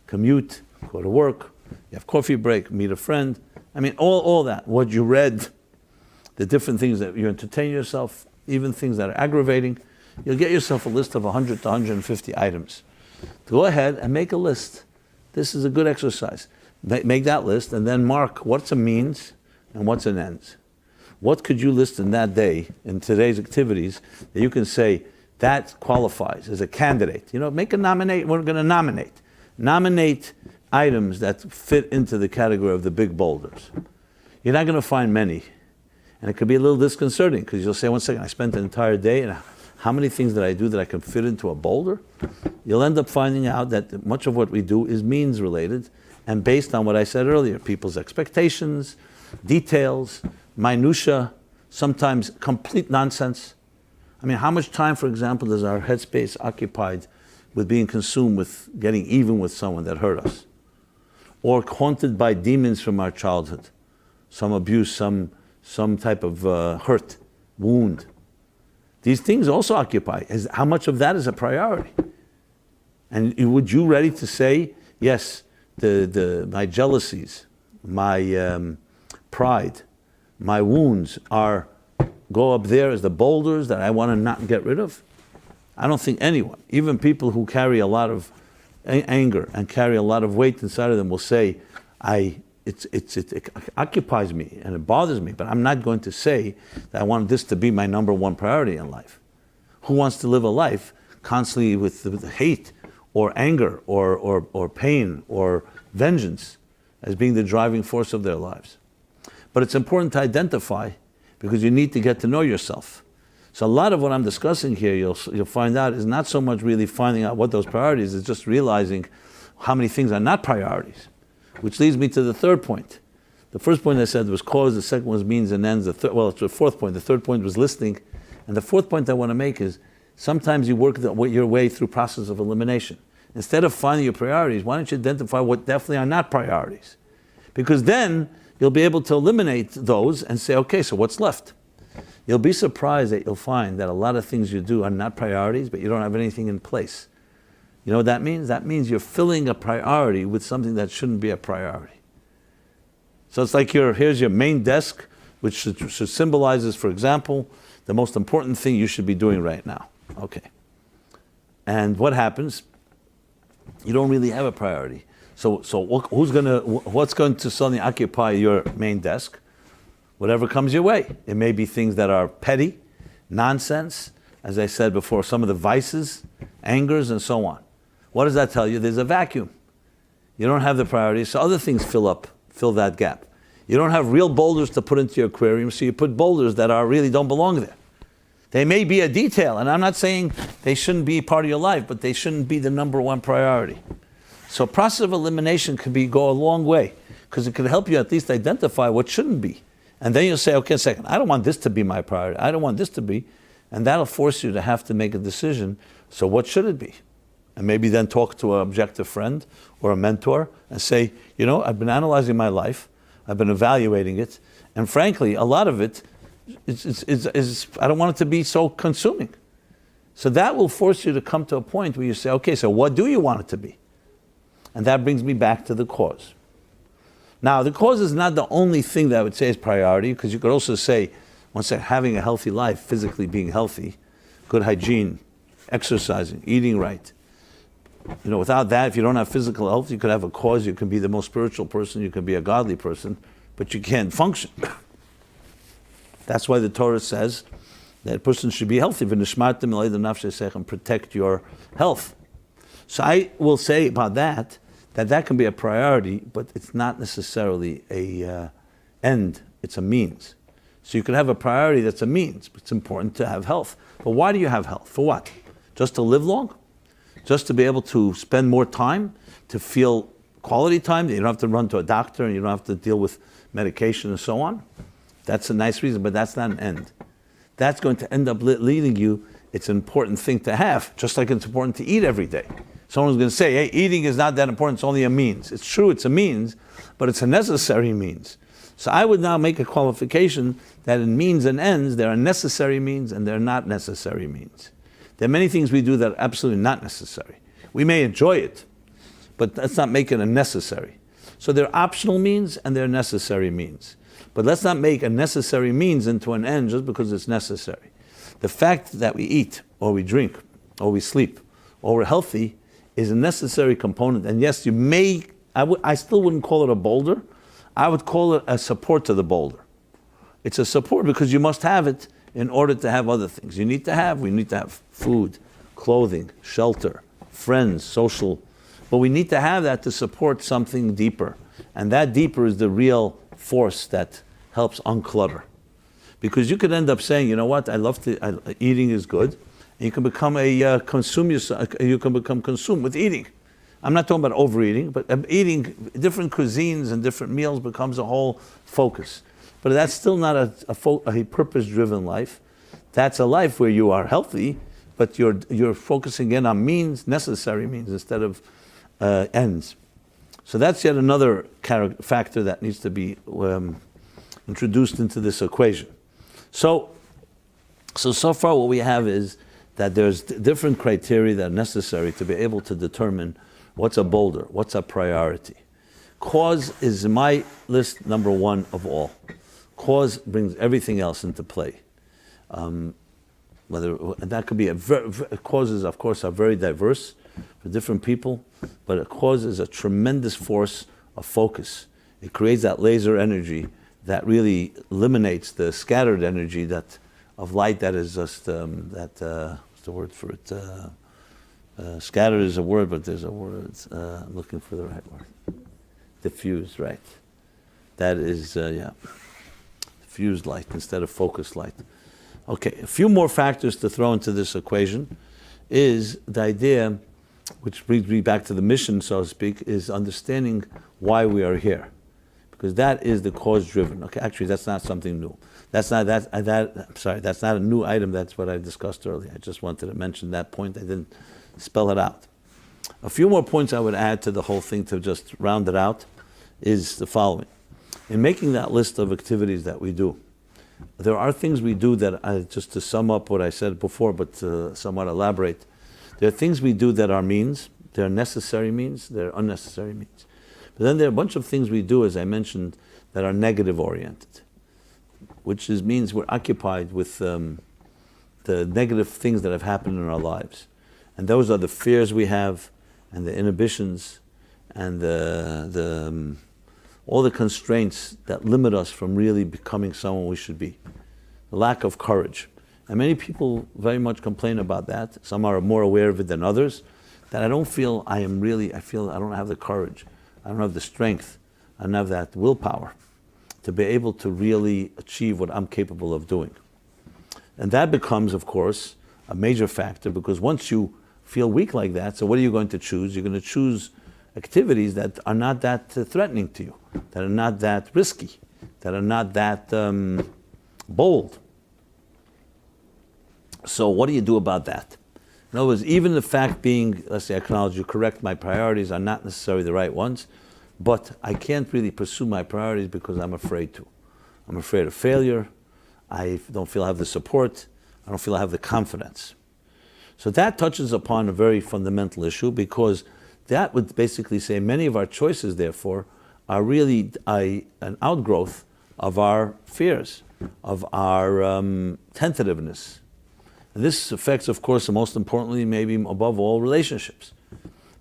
commute, go to work, you have coffee break, meet a friend. I mean, all that, what you read, the different things that you entertain yourself, even things that are aggravating, you'll get yourself a list of 100 to 150 items. Go ahead and make a list. This is a good exercise. Make that list and then mark what's a means and what's an ends. What could you list in that day, in today's activities, that you can say, that qualifies as a candidate? Make a nominate. We're going to nominate. Nominate items that fit into the category of the big boulders. You're not going to find many. And it could be a little disconcerting because you'll say, one second, I spent an entire day and how many things did I do that I can fit into a boulder? You'll end up finding out that much of what we do is means related and based on what I said earlier, people's expectations, details, minutia, sometimes complete nonsense. I mean, how much time, for example, is our headspace occupied with being consumed with getting even with someone that hurt us? Or haunted by demons from our childhood, some abuse, some type of hurt, wound. These things also occupy. How much of that is a priority? And would you ready to say, yes, my jealousies, my pride, my wounds go up there as the boulders that I want to not get rid of? I don't think anyone, even people who carry a lot of anger and carry a lot of weight inside of them, will say, it occupies me and it bothers me, but I'm not going to say that I want this to be my number one priority in life. Who wants to live a life constantly with hate or anger or pain or vengeance as being the driving force of their lives? But it's important to identify, because you need to get to know yourself. So a lot of what I'm discussing here, you'll find out, is not so much really finding out what those priorities, it's just realizing how many things are not priorities. Which leads me to the third point. The first point I said was cause, the second was means and ends, it's the fourth point. The third point was listening. And the fourth point I want to make is, sometimes you work your way through process of elimination. Instead of finding your priorities, why don't you identify what definitely are not priorities? Because then you'll be able to eliminate those and say, okay, so what's left? You'll be surprised that you'll find that a lot of things you do are not priorities, but you don't have anything in place. You know what that means? That means you're filling a priority with something that shouldn't be a priority. So it's like here's your main desk, which should symbolizes, for example, the most important thing you should be doing right now. Okay. And what happens? You don't really have a priority. So what's going to suddenly occupy your main desk? Whatever comes your way. It may be things that are petty, nonsense, as I said before, some of the vices, angers, and so on. What does that tell you? There's a vacuum. You don't have the priorities, so other things fill that gap. You don't have real boulders to put into your aquarium, so you put boulders that really don't belong there. They may be a detail, and I'm not saying they shouldn't be part of your life, but they shouldn't be the number one priority. So process of elimination can go a long way, because it can help you at least identify what shouldn't be. And then you'll say, okay, a second, I don't want this to be my priority. I don't want this to be. And that'll force you to have to make a decision. So what should it be? And maybe then talk to an objective friend or a mentor and say, I've been analyzing my life. I've been evaluating it. And frankly, a lot of it is I don't want it to be so consuming. So that will force you to come to a point where you say, okay, so what do you want it to be? And that brings me back to the cause. Now, the cause is not the only thing that I would say is priority, because you could also say, once having a healthy life, physically being healthy, good hygiene, exercising, eating right. Without that, if you don't have physical health, you could have a cause. You can be the most spiritual person, you can be a godly person, but you can't function. That's why the Torah says that a person should be healthy, and protect your health. So I will say about that can be a priority, but it's not necessarily a end, it's a means. So you could have a priority that's a means, but it's important to have health. But why do you have health? For what? Just to live long? Just to be able to spend more time? To feel quality time? That you don't have to run to a doctor and you don't have to deal with medication and so on? That's a nice reason, but that's not an end. That's going to end up leading you, it's an important thing to have, just like it's important to eat every day. Someone's going to say, hey, eating is not that important, it's only a means. It's true, it's a means, but it's a necessary means. So I would now make a qualification that in means and ends, there are necessary means and there are not necessary means. There are many things we do that are absolutely not necessary. We may enjoy it, but let's not make it a necessary. So there are optional means and there are necessary means. But let's not make a necessary means into an end just because it's necessary. The fact that we eat, or we drink, or we sleep, or we're healthy is a necessary component. And yes, I still wouldn't call it a boulder. I would call it a support to the boulder. It's a support because you must have it in order to have other things. We need to have food, clothing, shelter, friends, social. But we need to have that to support something deeper. And that deeper is the real force that helps unclutter. Because you could end up saying, you know what, eating is good. And you can become you can become consumed with eating. I'm not talking about overeating, but eating different cuisines and different meals becomes a whole focus. But that's still not a purpose-driven life. That's a life where you are healthy, but you're focusing in on means, necessary means, instead of ends. So that's yet another factor that needs to be introduced into this equation. So far what we have is that there's different criteria that are necessary to be able to determine what's a boulder, what's a priority. Cause is my list number one of all. Cause brings everything else into play. And that could be causes, of course, are very diverse for different people, but a cause is a tremendous force of focus. It creates that laser energy that really eliminates the scattered energy of light that is just what's the word for it? Scattered is a word, but there's a word. I'm looking for the right word. Diffused, right? That is diffused light instead of focused light. Okay, a few more factors to throw into this equation is the idea, which brings me back to the mission, so to speak, is understanding why we are here, because that is the cause-driven. Okay, actually, that's not something new. That's not a new item. That's what I discussed earlier. I just wanted to mention that point. I didn't spell it out. A few more points I would add to the whole thing to just round it out is the following. In making that list of activities that we do, there are things we do that, just to sum up what I said before, but to somewhat elaborate, there are things we do that are means, they're necessary means, they're unnecessary means. But then there are a bunch of things we do, as I mentioned, that are negative oriented, which means we're occupied with the negative things that have happened in our lives. And those are the fears we have, and the inhibitions, and all the constraints that limit us from really becoming someone we should be. The lack of courage. And many people very much complain about that. Some are more aware of it than others, that I feel I don't have the courage. I don't have the strength. I don't have that willpower to be able to really achieve what I'm capable of doing. And that becomes, of course, a major factor, because once you feel weak like that, so what are you going to choose? You're going to choose activities that are not that threatening to you, that are not that risky, that are not that bold. So what do you do about that? In other words, even the fact being, let's say, I acknowledge you correct, my priorities are not necessarily the right ones, but I can't really pursue my priorities because I'm afraid to. I'm afraid of failure. I don't feel I have the support. I don't feel I have the confidence. So that touches upon a very fundamental issue, because that would basically say many of our choices, therefore, are really an outgrowth of our fears, of our tentativeness. And this affects, of course, and most importantly, maybe above all, relationships.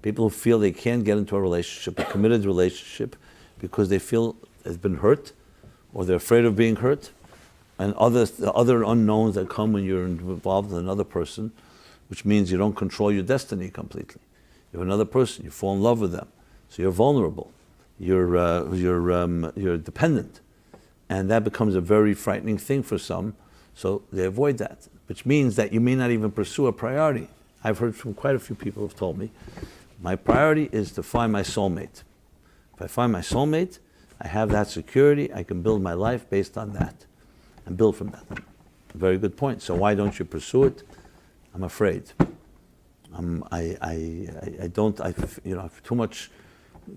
People who feel they can't get into a relationship, a committed relationship, because they feel they've been hurt, or they're afraid of being hurt, and the other unknowns that come when you're involved with another person, which means you don't control your destiny completely. You have another person, you fall in love with them, so you're vulnerable, you're dependent, and that becomes a very frightening thing for some. So they avoid that, which means that you may not even pursue a priority. I've heard from quite a few people who've told me, my priority is to find my soulmate. If I find my soulmate, I have that security, I can build my life based on that, and build from that. Very good point. So why don't you pursue it? I'm afraid. I'm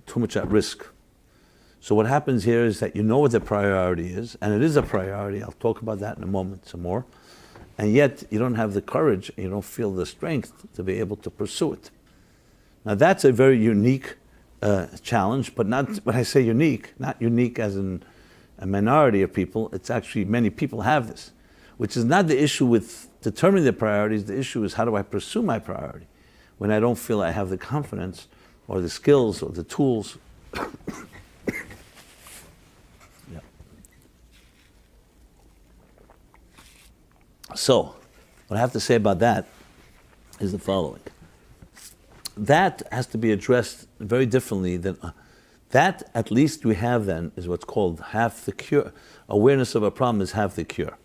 too much at risk. So what happens here is that you know what the priority is, and it is a priority. I'll talk about that in a moment some more. And yet you don't have the courage, you don't feel the strength to be able to pursue it. Now that's a very unique challenge, but not, when I say unique, not unique as in a minority of people. It's actually many people have this, which is not the issue with determining the priorities. The issue is, how do I pursue my priority when I don't feel I have the confidence or the skills or the tools. Yeah. So what I have to say about that is the following. That has to be addressed very differently than that. At least we have then is what's called half the cure. Awareness of a problem is half the cure.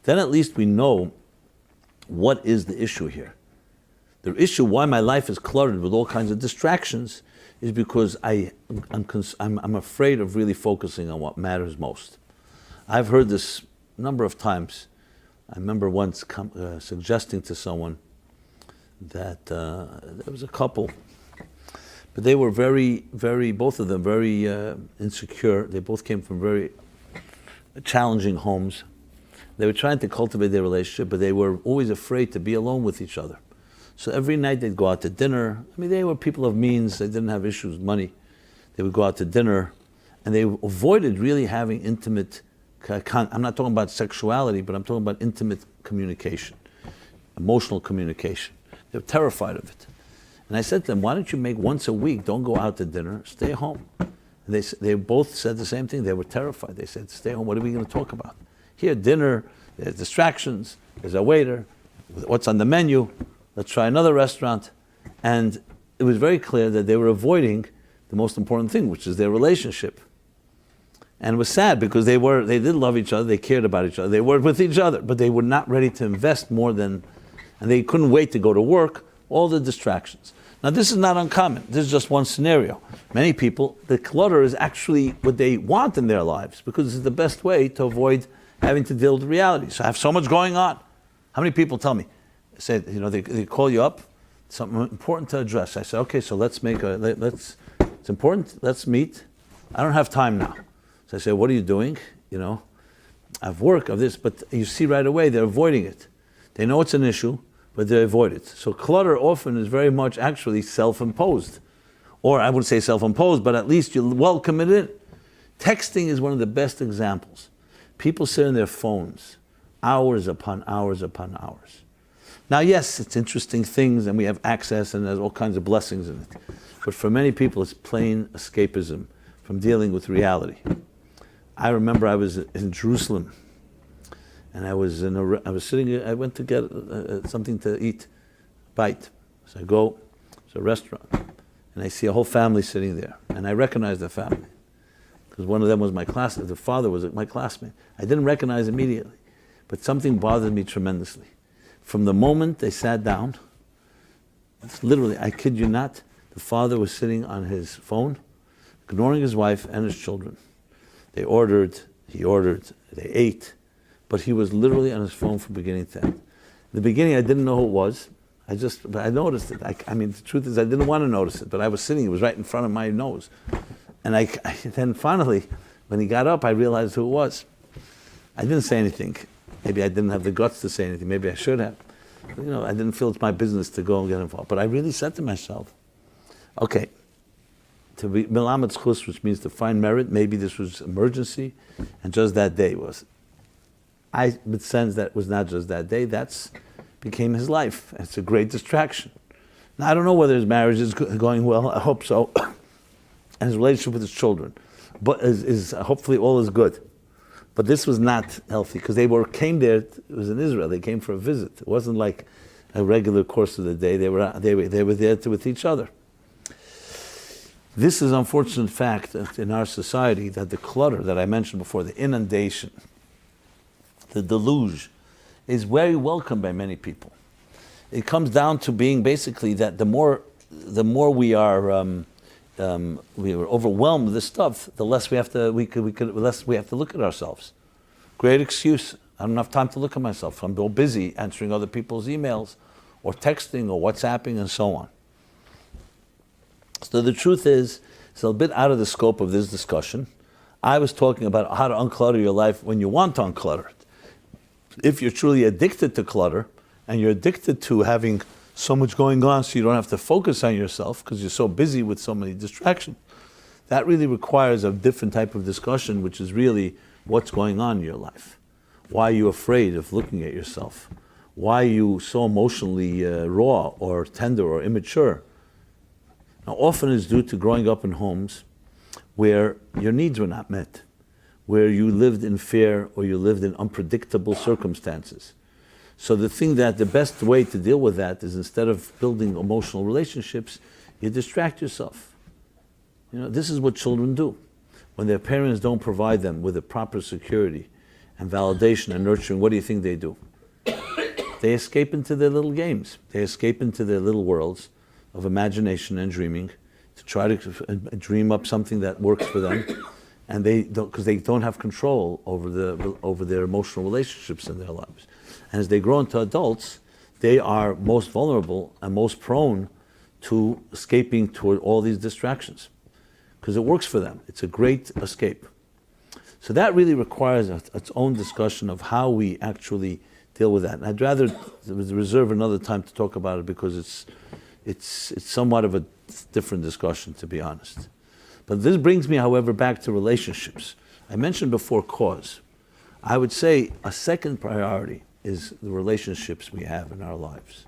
Then at least we know what is the issue here. The issue why my life is cluttered with all kinds of distractions is because I'm afraid of really focusing on what matters most. I've heard this a number of times. I remember once suggesting to someone that there was a couple, but they were both of them very insecure. They both came from very challenging homes, They were trying to cultivate their relationship, but they were always afraid to be alone with each other. So every night they'd go out to dinner. I mean, they were people of means. They didn't have issues with money. They would go out to dinner, and they avoided really having intimate, I'm not talking about sexuality, but I'm talking about intimate communication, emotional communication. They were terrified of it. And I said to them, why don't you make once a week, don't go out to dinner, stay home. And they both said the same thing. They were terrified. They said, stay home, what are we going to talk about? Here, dinner, there's distractions, there's a waiter, what's on the menu, let's try another restaurant. And it was very clear that they were avoiding the most important thing, which is their relationship. And it was sad because they did love each other, they cared about each other, they were with each other, but they were not ready to invest more than, and they couldn't wait to go to work, all the distractions. Now this is not uncommon, this is just one scenario. Many people, the clutter is actually what they want in their lives because it's the best way to avoid having to deal with reality. So I have so much going on. How many people tell me, say, they call you up, something important to address. I said, okay, so it's important, let's meet. I don't have time now. So I say, what are you doing? I have work, of this, but you see right away they're avoiding it. They know it's an issue, but they avoid it. So clutter often is very much actually self-imposed. Or I wouldn't say self-imposed, but at least you welcome it in. Texting is one of the best examples. People sit on their phones hours upon hours upon hours. Now, yes, it's interesting things and we have access and there's all kinds of blessings in it. But for many people, it's plain escapism from dealing with reality. I remember I was in Jerusalem and I was sitting, I went to get something to eat, bite. So I go, it's a restaurant, and I see a whole family sitting there. And I recognize the family. Because one of them was my classmate, the father was my classmate. I didn't recognize immediately, but something bothered me tremendously. From the moment they sat down, it's literally, I kid you not, the father was sitting on his phone, ignoring his wife and his children. He ordered, they ate, but he was literally on his phone from beginning to end. In the beginning, I didn't know who it was. But I noticed it. I mean, the truth is I didn't want to notice it, but I was sitting, it was right in front of my nose. And then finally, when he got up, I realized who it was. I didn't say anything. Maybe I didn't have the guts to say anything. Maybe I should have. I didn't feel it's my business to go and get involved. But I really said to myself, okay, to be Melamed Chus, which means to find merit, maybe this was emergency, and just that day was. I would sense that it was not just that day, that's became his life. It's a great distraction. Now, I don't know whether his marriage is going well, I hope so. And his relationship with his children, but is hopefully all is good. But this was not healthy because came there. It was in Israel. They came for a visit. It wasn't like a regular course of the day. They were there with each other. This is an unfortunate fact in our society that the clutter that I mentioned before, the inundation, the deluge, is very welcome by many people. It comes down to being basically that the more we are. We were overwhelmed with this stuff, the less we have to less we have to look at ourselves. Great excuse. I don't have time to look at myself. I'm all busy answering other people's emails or texting or WhatsApping and so on. So the truth is, it's a bit out of the scope of this discussion. I was talking about how to unclutter your life when you want to unclutter it. If you're truly addicted to clutter and you're addicted to having so much going on so you don't have to focus on yourself because you're so busy with so many distractions, that really requires a different type of discussion, which is really what's going on in your life. Why are you afraid of looking at yourself? Why are you so emotionally raw or tender or immature? Now, often it's due to growing up in homes where your needs were not met, where you lived in fear or you lived in unpredictable circumstances. So the best way to deal with that is instead of building emotional relationships, you distract yourself. This is what children do. When their parents don't provide them with the proper security and validation and nurturing, what do you think they do? They escape into their little games. They escape into their little worlds of imagination and dreaming to try to dream up something that works for them. And because they don't have control over their emotional relationships in their lives. And as they grow into adults, they are most vulnerable and most prone to escaping toward all these distractions because it works for them. It's a great escape. So that really requires its own discussion of how we actually deal with that. And I'd rather reserve another time to talk about it because it's somewhat of a different discussion, to be honest. But this brings me, however, back to relationships. I mentioned before cause. I would say a second priority is the relationships we have in our lives.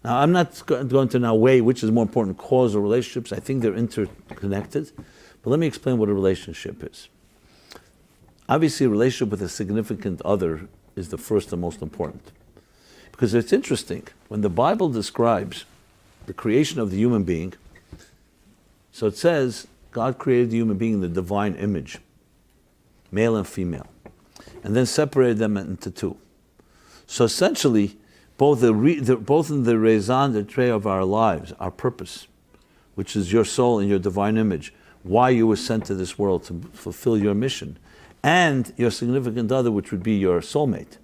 Now, I'm not going to now weigh which is more important, cause or relationships. I think they're interconnected. But let me explain what a relationship is. Obviously, a relationship with a significant other is the first and most important. Because it's interesting, when the Bible describes the creation of the human being, so it says, God created the human being in the divine image, male and female, and then separated them into two. So essentially, both in the raison d'etre of our lives, our purpose, which is your soul and your divine image, why you were sent to this world to fulfill your mission, and your significant other, which would be your soulmate,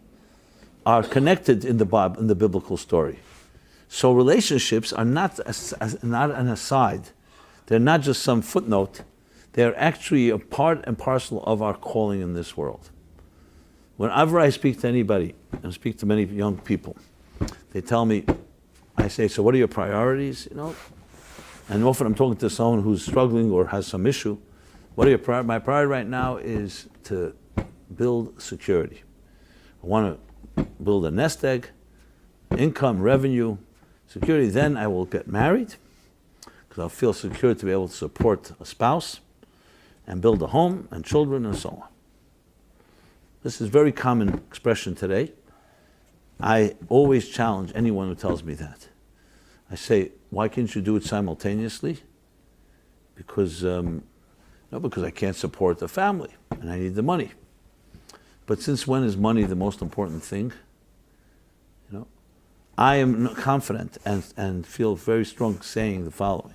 are connected in the Bible, in the biblical story. So relationships are not an aside. They're not just some footnote. They're actually a part and parcel of our calling in this world. Whenever I speak to anybody, and speak to many young people, they tell me, I say, so what are your priorities? And often I'm talking to someone who's struggling or has some issue. What are your priorities? My priority right now is to build security. I want to build a nest egg, income, revenue, security. Then I will get married, because I'll feel secure to be able to support a spouse and build a home and children and so on. This is a very common expression today. I always challenge anyone who tells me that. I say, why can't you do it simultaneously? Because I can't support the family and I need the money. But since when is money the most important thing? I am confident and feel very strong saying the following.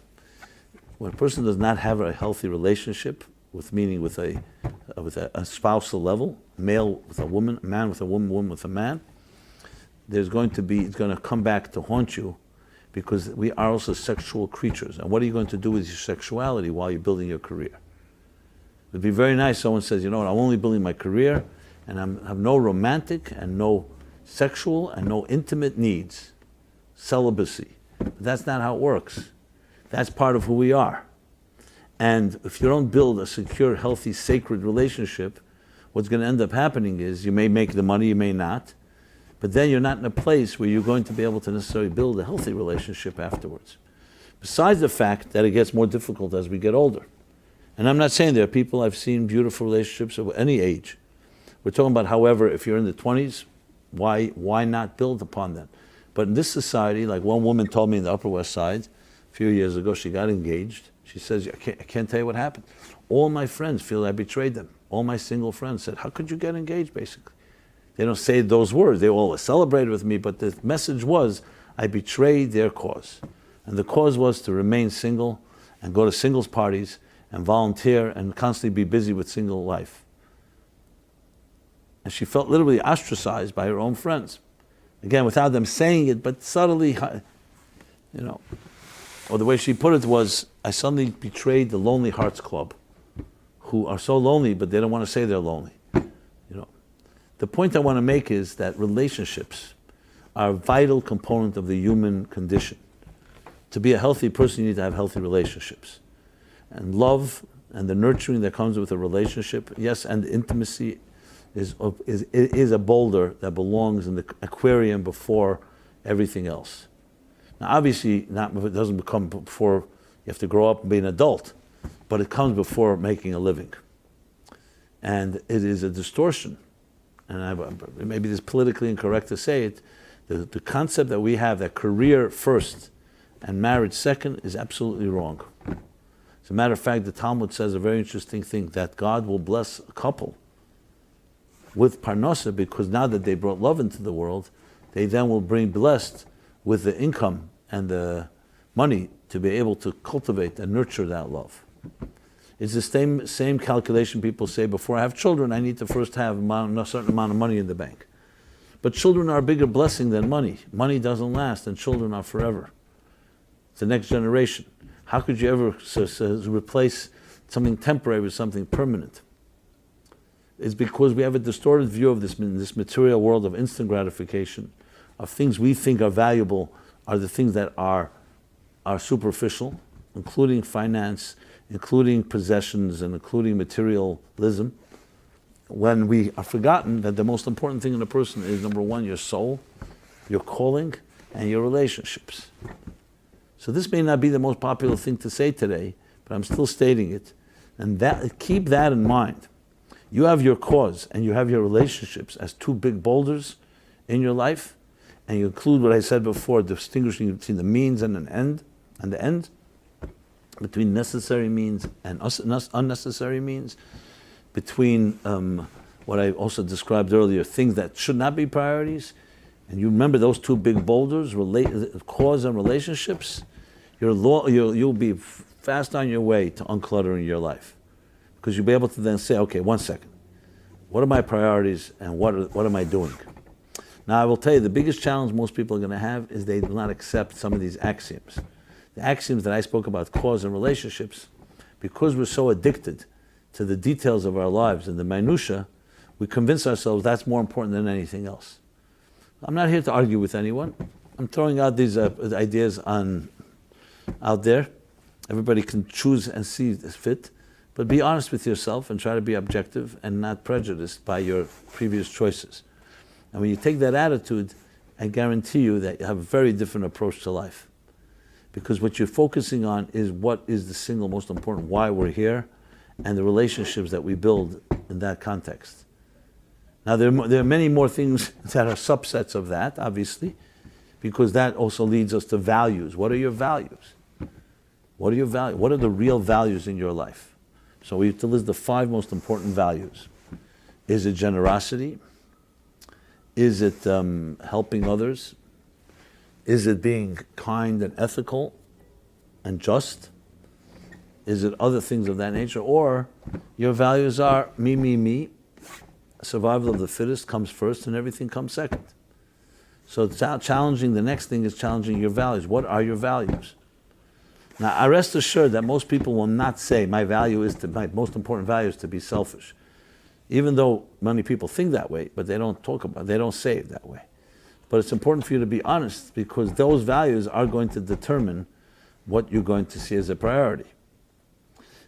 When a person does not have a healthy relationship, with a spousal level, male with a woman, a man with a woman, woman with a man, it's going to come back to haunt you, because we are also sexual creatures. And what are you going to do with your sexuality while you're building your career? It would be very nice if someone says, I'm only building my career and I have no romantic and no sexual and no intimate needs, celibacy. But that's not how it works. That's part of who we are. And if you don't build a secure, healthy, sacred relationship, what's going to end up happening is you may make the money, you may not, but then you're not in a place where you're going to be able to necessarily build a healthy relationship afterwards. Besides the fact that it gets more difficult as we get older. And I'm not saying there are people, I've seen beautiful relationships of any age. We're talking about, however, if you're in the 20s, why not build upon that? But in this society, like one woman told me in the Upper West Side, a few years ago, she got engaged. She says, I can't tell you what happened. All my friends feel I betrayed them. All my single friends said, how could you get engaged, basically? They don't say those words. They all celebrated with me, but the message was, I betrayed their cause. And the cause was to remain single and go to singles parties and volunteer and constantly be busy with single life. And she felt literally ostracized by her own friends. Again, without them saying it, but subtly, or the way she put it was, I suddenly betrayed the Lonely Hearts Club, who are so lonely, but they don't want to say they're lonely. The point I want to make is that relationships are a vital component of the human condition. To be a healthy person, you need to have healthy relationships. And love and the nurturing that comes with a relationship, yes, and intimacy is a boulder that belongs in the aquarium before everything else. Now, obviously, it doesn't come before you have to grow up and be an adult, but it comes before making a living. And it is a distortion. And maybe it's politically incorrect to say it. The concept that we have that career first and marriage second is absolutely wrong. As a matter of fact, the Talmud says a very interesting thing, that God will bless a couple with parnasa, because now that they brought love into the world, they then will bring blessed with the income and the money to be able to cultivate and nurture that love. It's the same calculation people say, before I have children, I need to first have a certain amount of money in the bank. But children are a bigger blessing than money. Money doesn't last, and children are forever. It's the next generation. How could you ever replace something temporary with something permanent? is because we have a distorted view of this material world of instant gratification, of things we think are valuable, are the things that are superficial, including finance, including possessions, and including materialism, when we are forgotten that the most important thing in a person is, number one, your soul, your calling, and your relationships. So this may not be the most popular thing to say today, but I'm still stating it. And keep that in mind. You have your cause and you have your relationships as two big boulders in your life, and you include what I said before, distinguishing between the means and the end, between necessary means and unnecessary means, between what I also described earlier, things that should not be priorities. And you remember those two big boulders, cause and relationships, you'll be fast on your way to uncluttering your life. Because you'll be able to then say, okay, one second, what are my priorities and what am I doing? Now I will tell you, the biggest challenge most people are going to have is they will not accept some of these axioms. The axioms that I spoke about, cause and relationships, because we're so addicted to the details of our lives and the minutiae, we convince ourselves that's more important than anything else. I'm not here to argue with anyone. I'm throwing out these ideas out there. Everybody can choose and see as fit, but be honest with yourself and try to be objective and not prejudiced by your previous choices. And when you take that attitude, I guarantee you that you have a very different approach to life. Because what you're focusing on is what is the single most important, why we're here, and the relationships that we build in that context. Now there are many more things that are subsets of that, obviously, because that also leads us to values. What are your values? What are your values? What are the real values in your life? So we have to list the 5 most important values. Is it generosity? Is it helping others? Is it being kind and ethical and just? Is it other things of that nature? Or your values are me. Survival of the fittest comes first and everything comes second. So challenging, the next thing is challenging your values. What are your values? Now I rest assured that most people will not say my most important value is to be selfish. Even though many people think that way, but they don't say it that way. But it's important for you to be honest, because those values are going to determine what you're going to see as a priority.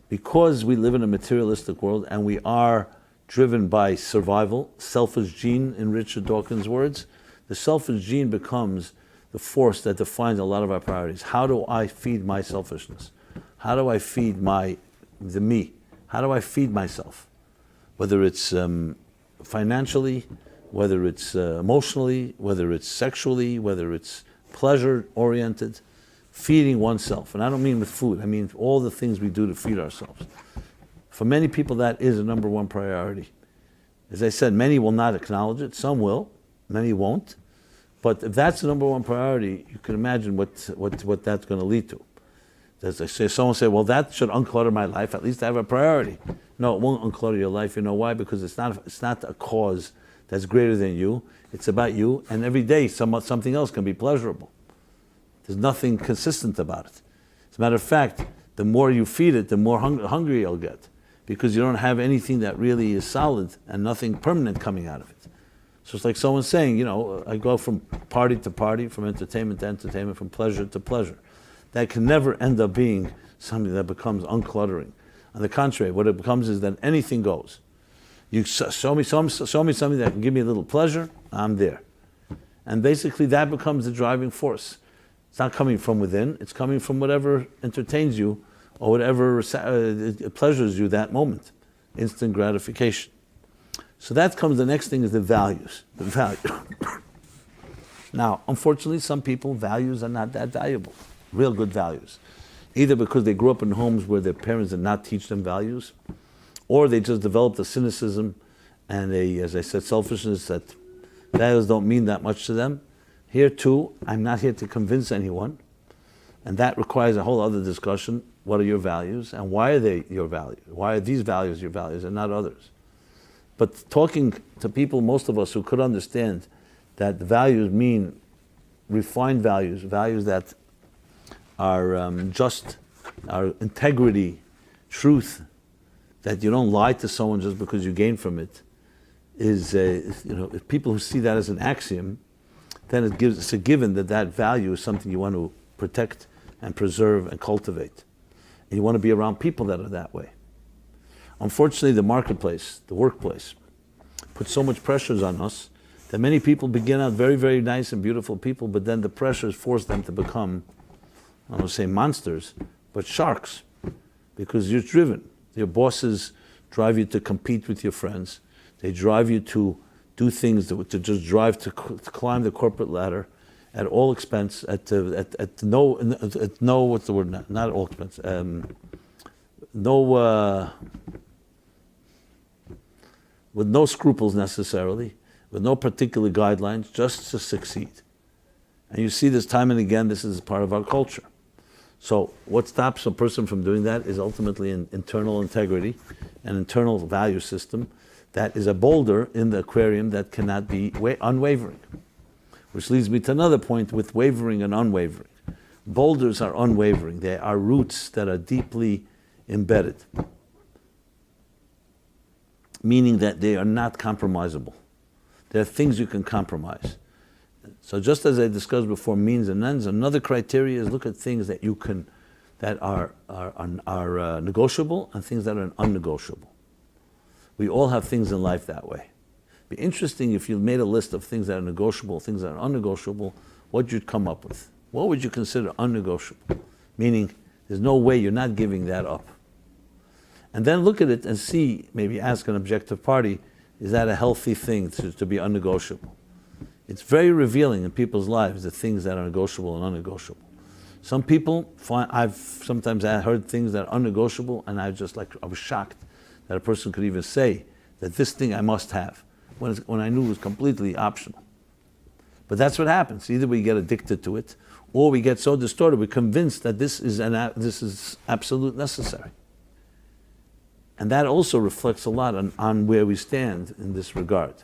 Because we live in a materialistic world and we are driven by survival, selfish gene in Richard Dawkins' words, the selfish gene becomes the force that defines a lot of our priorities. How do I feed my selfishness? How do I feed the me? How do I feed myself? Whether it's financially, whether it's emotionally, whether it's sexually, whether it's pleasure-oriented, feeding oneself. And I don't mean with food, I mean all the things we do to feed ourselves. For many people, that is a number one priority. As I said, many will not acknowledge it, some will, many won't. But if that's the number one priority, you can imagine what that's going to lead to. As I say, someone say, well, that should unclutter my life, at least I have a priority. No, it won't unclutter your life. You know why? Because it's not a cause that's greater than you. It's about you, and every day something else can be pleasurable. There's nothing consistent about it. As a matter of fact, the more you feed it, the more hungry you'll get, because you don't have anything that really is solid and nothing permanent coming out of it. So it's like someone saying, I go from party to party, from entertainment to entertainment, from pleasure to pleasure. That can never end up being something that becomes uncluttering. On the contrary, what it becomes is that anything goes. You show me something that can give me a little pleasure, I'm there. And basically that becomes the driving force. It's not coming from within, it's coming from whatever entertains you or whatever pleasures you that moment. Instant gratification. So that comes, the next thing is the values. The value. Now, unfortunately, some people, values are not that valuable. Real good values. Either because they grew up in homes where their parents did not teach them values, or they just developed a cynicism and as I said, selfishness, that values don't mean that much to them. Here too, I'm not here to convince anyone, and that requires a whole other discussion. What are your values and why are they your values? Why are these values your values and not others? But talking to people, most of us who could understand that the values mean refined values, values that are just, are integrity, truth, that you don't lie to someone just because you gain from it, is if people who see that as an axiom, then it's a given that that value is something you want to protect and preserve and cultivate. And you want to be around people that are that way. Unfortunately, the marketplace, the workplace, puts so much pressures on us that many people begin out very, very nice and beautiful people, but then the pressures force them to become, I don't want to say monsters, but sharks, because you're driven. Your bosses drive you to compete with your friends. They drive you to do things to just drive to climb the corporate ladder at all expense, at no what's the word? Not at all expense. With no scruples necessarily, with no particular guidelines, just to succeed. And you see this time and again. This is part of our culture. So what stops a person from doing that is ultimately an internal integrity, an internal value system that is a boulder in the aquarium that cannot be unwavering. Which leads me to another point with wavering and unwavering. Boulders are unwavering. They are roots that are deeply embedded, meaning that they are not compromisable. There are things you can compromise. So just as I discussed before, means and ends, another criteria is look at things that you can, that are negotiable and things that are unnegotiable. We all have things in life that way. It'd be interesting if you made a list of things that are negotiable, things that are unnegotiable, what you'd come up with. What would you consider unnegotiable? Meaning, there's no way you're not giving that up. And then look at it and see, maybe ask an objective party, is that a healthy thing to be unnegotiable? It's very revealing in people's lives, the things that are negotiable and unnegotiable. Some people I've sometimes heard things that are unnegotiable, and I was shocked that a person could even say that this thing I must have, when I knew it was completely optional. But that's what happens. Either we get addicted to it, or we get so distorted, we're convinced that this is absolute necessary. And that also reflects a lot on where we stand in this regard.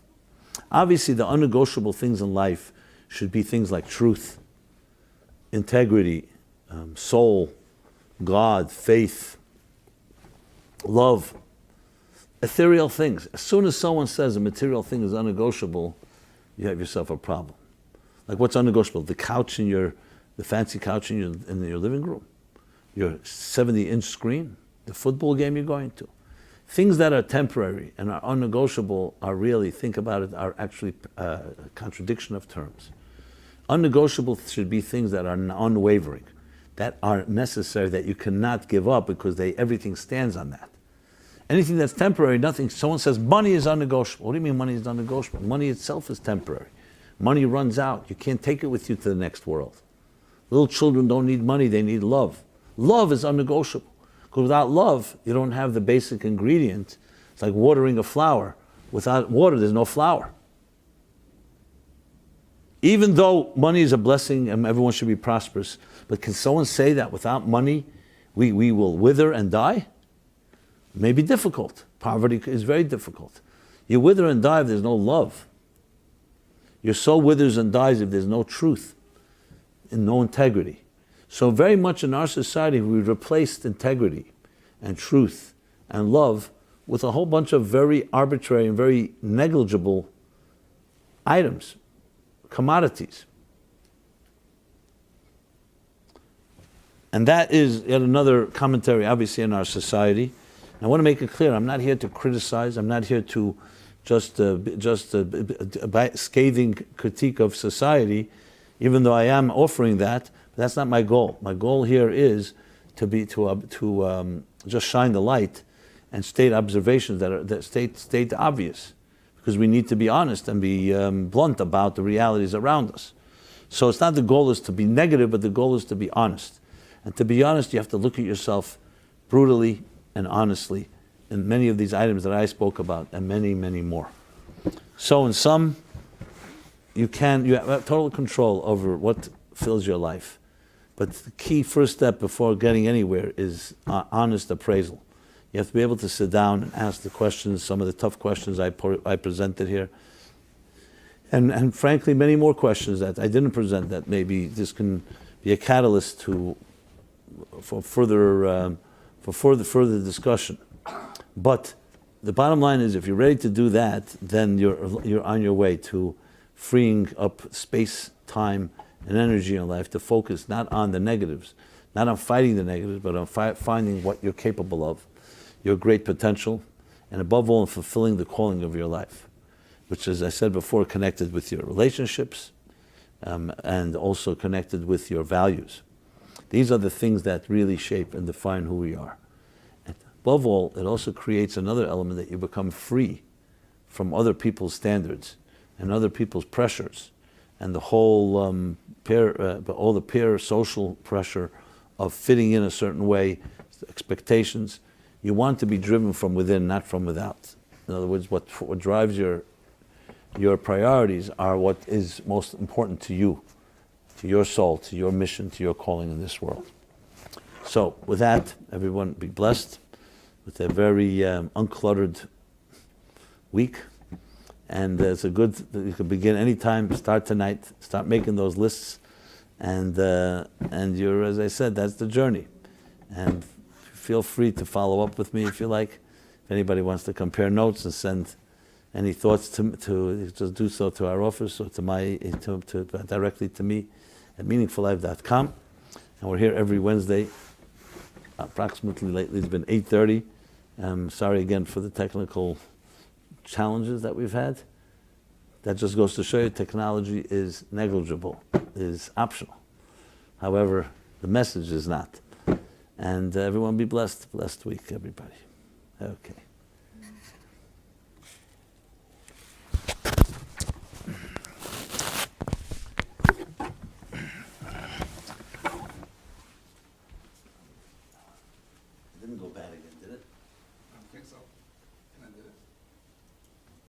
Obviously, the unnegotiable things in life should be things like truth, integrity, soul, God, faith, love, ethereal things. As soon as someone says a material thing is unnegotiable, you have yourself a problem. Like what's unnegotiable? The fancy couch in your living room, your 70-inch screen, the football game you're going to. Things that are temporary and are unnegotiable are really, think about it, are actually a contradiction of terms. Unnegotiable should be things that are unwavering, that are necessary, that you cannot give up because everything stands on that. Anything that's temporary, nothing. Someone says money is unnegotiable. What do you mean money is unnegotiable? Money itself is temporary. Money runs out. You can't take it with you to the next world. Little children don't need money, they need love. Love is unnegotiable. Because without love, you don't have the basic ingredient. It's like watering a flower. Without water, there's no flower. Even though money is a blessing and everyone should be prosperous, but can someone say that without money, we will wither and die? It may be difficult. Poverty is very difficult. You wither and die if there's no love. Your soul withers and dies if there's no truth and no integrity. So very much in our society, we replaced integrity and truth and love with a whole bunch of very arbitrary and very negligible items, commodities. And that is yet another commentary, obviously, in our society. And I want to make it clear, I'm not here to criticize, I'm not here to just scathing critique of society, even though I am offering that. That's not my goal. My goal here is to just shine the light and state observations that state obvious, because we need to be honest and be blunt about the realities around us. So it's not the goal is to be negative, but the goal is to be honest. And to be honest, you have to look at yourself brutally and honestly in many of these items that I spoke about, and many, many more. So in sum, you have total control over what fills your life. But the key first step before getting anywhere is honest appraisal. You have to be able to sit down and ask the questions, some of the tough questions I presented here. And frankly, many more questions that I didn't present that maybe this can be a catalyst for further discussion. But the bottom line is, if you're ready to do that, then you're on your way to freeing up space, time, and energy in life to focus not on the negatives, not on fighting the negatives, but on finding what you're capable of, your great potential, and above all, in fulfilling the calling of your life, which, as I said before, connected with your relationships, and also connected with your values. These are the things that really shape and define who we are. And above all, it also creates another element that you become free from other people's standards and other people's pressures, and the whole all the peer social pressure of fitting in a certain way, expectations. You want to be driven from within, not from without. In other words, what drives your priorities are what is most important to you, to your soul, to your mission, to your calling in this world. So with that, everyone be blessed with a very uncluttered week. And it's a good, you can begin anytime, start tonight, start making those lists. And you're, as I said, that's the journey. And feel free to follow up with me if you like. If anybody wants to compare notes and send any thoughts to just do so to our office or to directly to me at meaningfullife.com. And we're here every Wednesday, approximately. Lately it's been 8:30. Sorry again for the technical challenges that we've had. That just goes to show you technology is negligible, is optional. However, the message is not. And everyone be blessed. Blessed week, everybody. Okay.